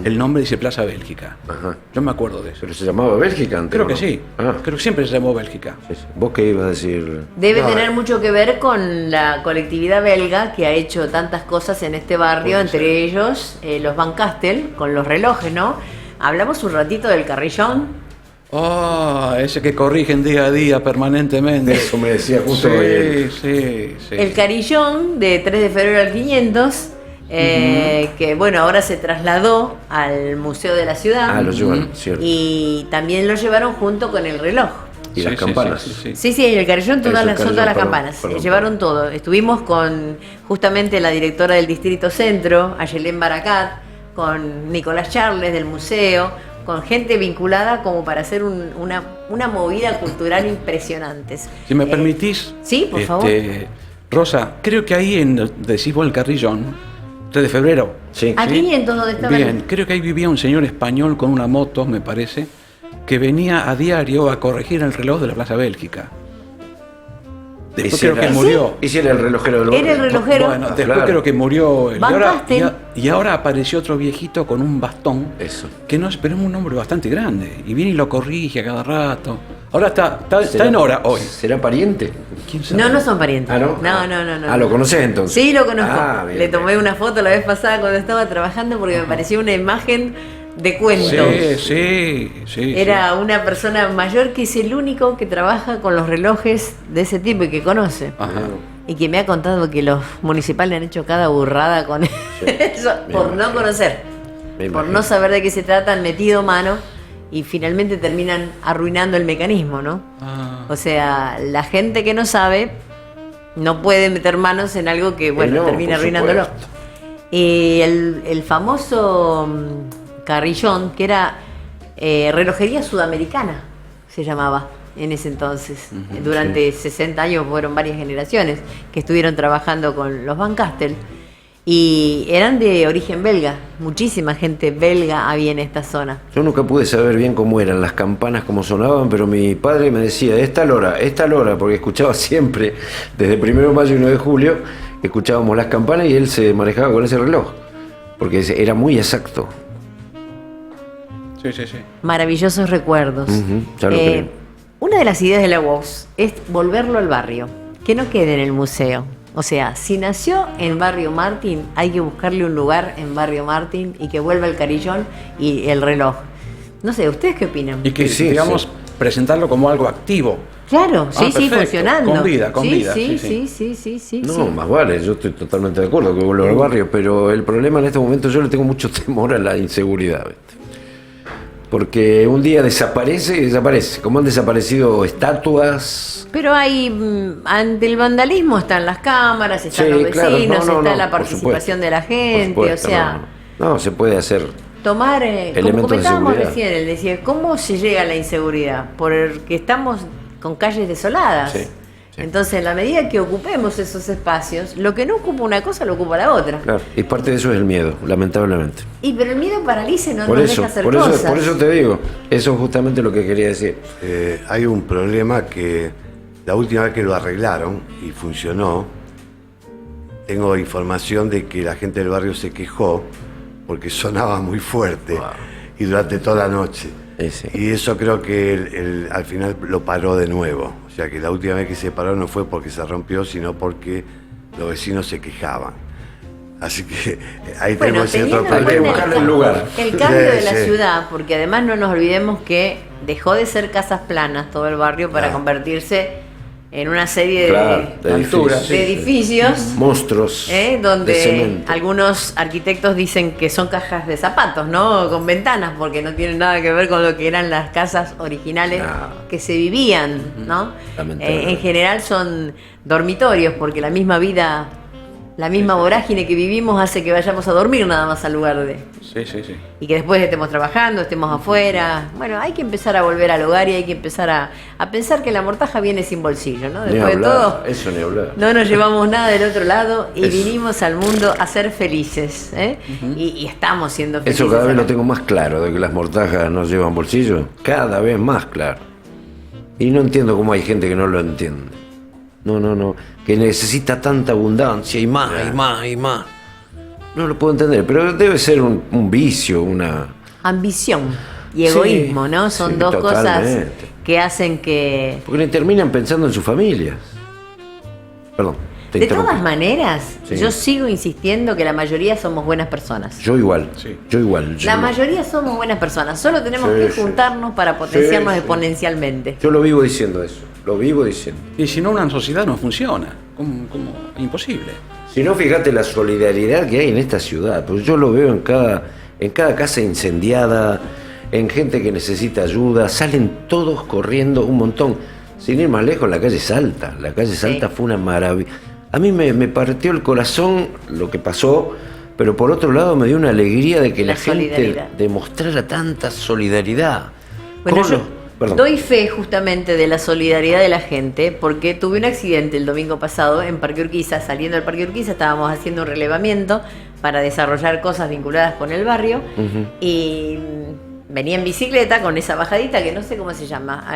el nombre dice Plaza Bélgica. Ajá. Yo me acuerdo de eso. ¿Pero se llamaba Bélgica antes? Creo ¿o que no? sí, Ah, creo que siempre se llamó Bélgica. sí, sí. ¿Vos qué ibas a decir? Debe No, tener mucho que ver con la colectividad belga que ha hecho tantas cosas en este barrio, entre ellos los Van Castel, con los relojes, ¿no? Hablamos un ratito del Carrillón. Ah, ese que corrigen día a día permanentemente. Eso me decía Sí, justo hoy. sí, sí. El Carillón de 3 de febrero al 500, que bueno, ahora se trasladó al Museo de la Ciudad. Ah, lo llevaron, cierto. Y también lo llevaron junto con el reloj. Y las campanas. Sí. Sí, sí, el Carillón, Eso, son el todas Carillón, las perdón, campanas. perdón, Llevaron todo. Estuvimos con justamente la directora del Distrito Centro, Ayelén Baracat, con Nicolás Charles del museo, con gente vinculada como para hacer una movida cultural impresionante. Si me permitís. Sí, por favor. Rosa, creo que ahí decís vos el Carrillón, 3 de febrero. Sí. ¿A 500 donde estaba? Bien, creo que ahí vivía un señor español con una moto, me parece, que venía a diario a corregir el reloj de la Plaza Bélgica. Después creo que murió. ¿Y si era el relojero del barrio? Era el relojero. Bueno, después Claro. creo que murió. Van Castel. Y ahora apareció otro viejito con un bastón. Eso. Que no es, pero es un hombre bastante grande. Y viene y lo corrige a cada rato. Ahora está ¿Será- en hora hoy. ¿Será pariente? ¿Quién sabe? No son parientes. Ah, ¿no? No. Ah, ¿lo conocés entonces? Sí, lo conozco. Ah, bien, Le tomé bien. una foto la vez pasada cuando estaba trabajando porque me pareció una imagen de cuento. Sí. Era una persona mayor que es el único que trabaja con los relojes de ese tipo y que conoce. Ajá. Y que me ha contado que los municipales han hecho cada burrada con eso, por no conocer, Me por imagino. no saber de qué se trata, han metido mano y finalmente terminan arruinando el mecanismo, ¿no? Ah. O sea, la gente que no sabe no puede meter manos en algo que, bueno, no, termina por arruinándolo. supuesto. Y el famoso Carrillón, que era relojería sudamericana, se llamaba en ese entonces. Durante 60 años fueron varias generaciones que estuvieron trabajando con los Van Castel. Y eran de origen belga, muchísima gente belga había en esta zona. Yo nunca pude saber bien cómo eran las campanas, cómo sonaban, pero mi padre me decía, es tal hora, porque escuchaba siempre, desde 1 de mayo y 1 de julio, escuchábamos las campanas y él se manejaba con ese reloj, porque era muy exacto. Sí. Maravillosos recuerdos. Ya lo creo. Una de las ideas de la UOS es volverlo al barrio, que no quede en el museo. O sea, si nació en Barrio Martín, hay que buscarle un lugar en Barrio Martín y que vuelva el Carillón y el reloj. No sé, ¿ustedes qué opinan? Y que, Sí, digamos, sí. presentarlo como algo activo. Claro, sí, perfecto. funcionando. Con vida, con vida, Sí, sí. sí. No, más vale, yo estoy totalmente de acuerdo que vuelva al barrio, pero el problema en este momento yo le tengo mucho temor a la inseguridad, ¿viste? Porque un día desaparece y desaparece, como han desaparecido estatuas. Pero hay, ante el vandalismo están las cámaras, están Sí, los vecinos, claro, no, está la por participación supuesto, de la por gente, supuesto, o sea, no, se puede hacer. tomar, como Elementos de comentábamos seguridad. recién, él decía, ¿cómo se llega a la inseguridad? Porque estamos con calles desoladas. Sí, sí. Entonces, en la medida que ocupemos esos espacios, lo que no ocupa una cosa lo ocupa la otra. Claro, y parte de eso es el miedo, lamentablemente. Y pero el miedo paraliza y no Por nos eso, deja hacer por cosas. eso te digo, eso es justamente lo que quería decir. Hay un problema que la última vez que lo arreglaron y funcionó, tengo información de que la gente del barrio se quejó porque sonaba muy fuerte y durante toda la noche. Sí. Y eso creo que al final lo paró de nuevo. O sea que la última vez que se paró no fue porque se rompió, sino porque los vecinos se quejaban. Así que ahí Bueno, tenemos ese teniendo otro en Hay que problema. cuenta buscarle el lugar. el cambio Sí, de la sí. ciudad, porque además no nos olvidemos que dejó de ser casas planas todo el barrio para Claro. convertirse en una serie Claro, de alturas, de edificios. monstruos Donde de cemento. algunos arquitectos dicen que son cajas de zapatos, ¿no? Con ventanas, porque no tienen nada que ver con lo que eran las casas originales No. que se vivían, ¿no? Lamentablemente. En general son dormitorios, porque la misma vida, la misma vorágine que vivimos hace que vayamos a dormir nada más al lugar de... Sí, sí, sí. Y que después estemos trabajando, estemos afuera. Bueno, hay que empezar a volver al hogar y hay que empezar a pensar que la mortaja viene sin bolsillo, ¿no? Ni Después de hablar, todo... eso ni hablar. No nos llevamos nada del otro lado y Eso. vinimos al mundo a ser felices. ¿Eh? Y estamos siendo felices. Eso cada vez acá. lo tengo más claro, de que las mortajas no llevan bolsillo. Cada vez más claro. Y no entiendo cómo hay gente que no lo entiende. No. Que necesita tanta abundancia y más, y más, y más. No lo puedo entender, pero debe ser un vicio, una... Ambición y Sí, egoísmo, ¿no? Son sí, dos cosas totalmente. que hacen que... Porque terminan pensando en sus familias. Perdón, te De interrumpí. todas maneras, Sí. yo sigo insistiendo que la mayoría somos buenas personas. Yo igual, Sí. yo igual. La mayoría somos buenas personas, solo tenemos Sí, que sí. juntarnos para potenciarnos Sí, sí. exponencialmente. Yo lo vivo diciendo eso, lo vivo diciendo. Y si no, una sociedad no funciona. ¿Cómo? Imposible. Si no, fíjate la solidaridad que hay en esta ciudad, pues yo lo veo en cada casa incendiada, en gente que necesita ayuda, salen todos corriendo un montón. Sin ir más lejos, la calle Salta. La calle Salta fue una maravilla. A mí me partió el corazón lo que pasó, pero por otro lado me dio una alegría de que La la gente solidaridad. demostrara tanta solidaridad. Bueno, Con yo los- perdón. doy fe justamente de la solidaridad de la gente porque tuve un accidente el domingo pasado en Parque Urquiza. Saliendo del Parque Urquiza estábamos haciendo un relevamiento para desarrollar cosas vinculadas con el barrio y venía en bicicleta con esa bajadita que no sé cómo se llama.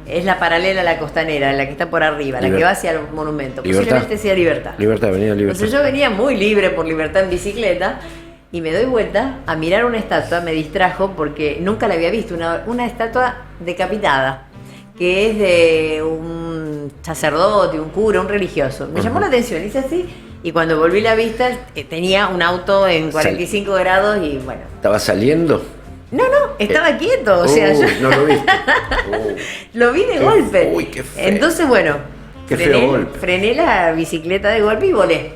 Es la paralela a la costanera, la que está por arriba, la que va hacia el monumento. Libertad. Posiblemente sea Libertad. Libertad, Avenida Libertad. Entonces yo venía muy libre por Libertad en bicicleta y me doy vuelta a mirar una estatua, me distrajo porque nunca la había visto, una estatua decapitada, que es de un sacerdote, un cura, un religioso. Me llamó la atención, hice así y cuando volví la vista tenía un auto en 45 grados y bueno. ¿Estaba saliendo? No, estaba quieto, o sea, yo No lo viste. lo vi de Qué- golpe. uy, qué feo. Entonces, bueno, Qué feo golpe. frené la bicicleta de golpe y volé.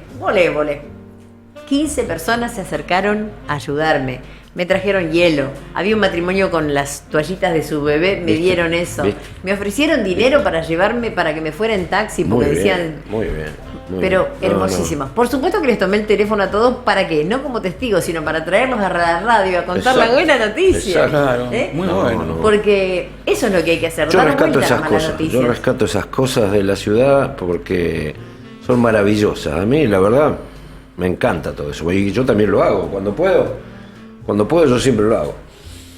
15 personas se acercaron a ayudarme. Me trajeron hielo. Había un matrimonio con las toallitas de su bebé, me ¿Viste? dieron eso. ¿Viste? Me ofrecieron dinero para llevarme, para que me fuera en taxi, porque Muy decían... bien, muy bien. muy Pero bien. No, no. hermosísimas. Por supuesto que les tomé el teléfono a todos, ¿para qué? No como testigos, sino para traerlos a la radio, a contar la Exacto, buena noticia. exacto. Claro, ¿Eh? muy No, bueno. no. Porque eso es lo que hay que hacer. Yo dar rescato vuelta a esas las malas cosas, noticias. yo rescato esas cosas de la ciudad porque son maravillosas. A mí, la verdad, me encanta todo eso. Y yo también lo hago. Cuando puedo yo siempre lo hago.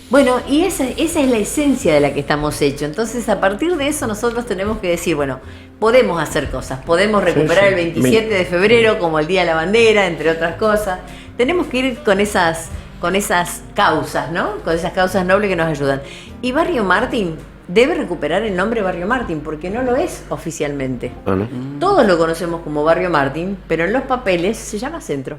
Bueno, y esa es la esencia de la que estamos hechos. Entonces, a partir de eso, nosotros tenemos que decir, bueno, podemos hacer cosas. Podemos recuperar sí. el 27 de febrero como el Día de la Bandera, entre otras cosas. Tenemos que ir con esas causas, ¿no? Con esas causas nobles que nos ayudan. Y Barrio Martín debe recuperar el nombre Barrio Martín, porque no lo es oficialmente. Ah, ¿no? Todos lo conocemos como Barrio Martín, pero en los papeles se llama Centro.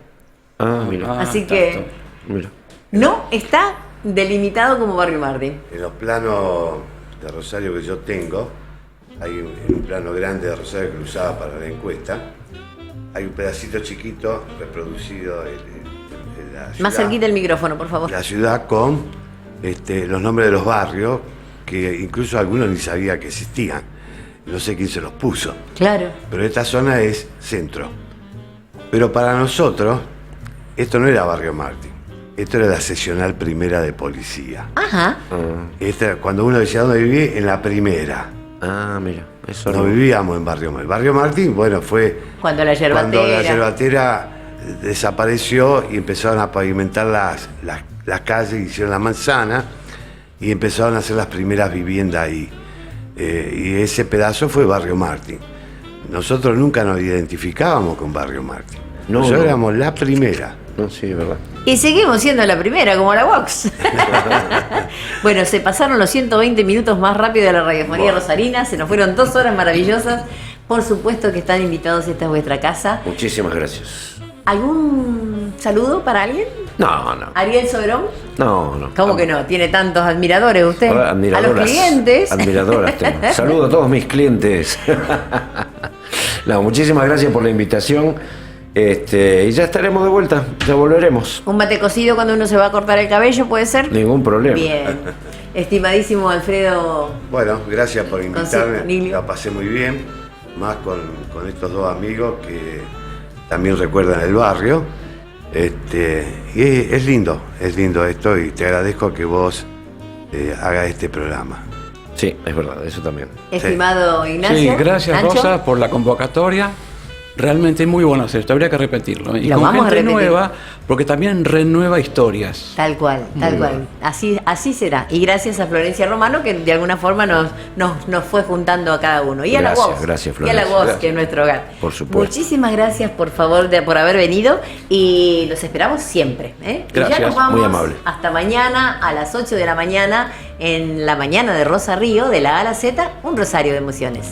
Ah, mira. Así que Mira. no está delimitado como Barrio Martín. En los planos de Rosario que yo tengo, hay un plano grande de Rosario que lo usaba para la encuesta, hay un pedacito chiquito reproducido en la ciudad. Más cerquita del micrófono, por favor. La ciudad con los nombres de los barrios, que incluso algunos ni sabía que existían. No sé quién se los puso. Claro. Pero esta zona es centro. Pero para nosotros, esto no era Barrio Martín. Esto era la seccional primera de policía. Ajá. Cuando uno decía dónde viví, en la primera. Ah, mira. Eso No vivíamos en Barrio Martín. Barrio Martín, bueno, fue Cuando la cuando la yerbatera. yerbatera desapareció y empezaron a pavimentar las calles, hicieron la manzana y empezaron a hacer las primeras viviendas ahí. Y ese pedazo fue Barrio Martín. Nosotros nunca nos identificábamos con Barrio Martín. No, Nosotros no. éramos la primera. No, sí, es verdad. Y seguimos siendo la primera, como la Vox. Bueno, se pasaron los 120 minutos más rápido de la radiofonía rosarina. Se nos fueron 2 horas maravillosas. Por supuesto que están invitados, esta es vuestra casa. Muchísimas gracias. ¿Algún saludo para alguien? No, no. ¿Ariel Soberón? No. ¿Cómo que no? Tiene tantos admiradores usted. Admiradoras, a los clientes. Admiradoras tengo. Saludo a todos mis clientes. No, muchísimas gracias por la invitación. Y ya estaremos de vuelta, ya volveremos. ¿Un mate cocido cuando uno se va a cortar el cabello puede ser? Ningún problema. Bien. Estimadísimo Alfredo. Bueno, gracias por invitarme. Consiglio. La pasé muy bien, más con estos dos amigos que también recuerdan el barrio. Y es lindo esto y te agradezco que vos hagas este programa. Sí, es verdad, eso también. Estimado Ignacio. Sí, gracias Nacho. Rosa por la convocatoria. Realmente muy bueno hacer esto, habría que repetirlo. Y Lo con vamos a gente repetir. nueva, porque también renueva historias. Tal cual. Así será. Y gracias a Florencia Romano, que de alguna forma nos fue juntando a cada uno. Y a Gracias, la voz. gracias, Y a la Florencia. voz, Gracias. que es nuestro hogar. Por supuesto. Muchísimas gracias, por favor, por haber venido. Y los esperamos siempre. Y ya Gracias, nos vamos muy amable. hasta mañana a las 8 de la mañana, en la mañana de Rosa Río, de la A a la Z, un rosario de emociones.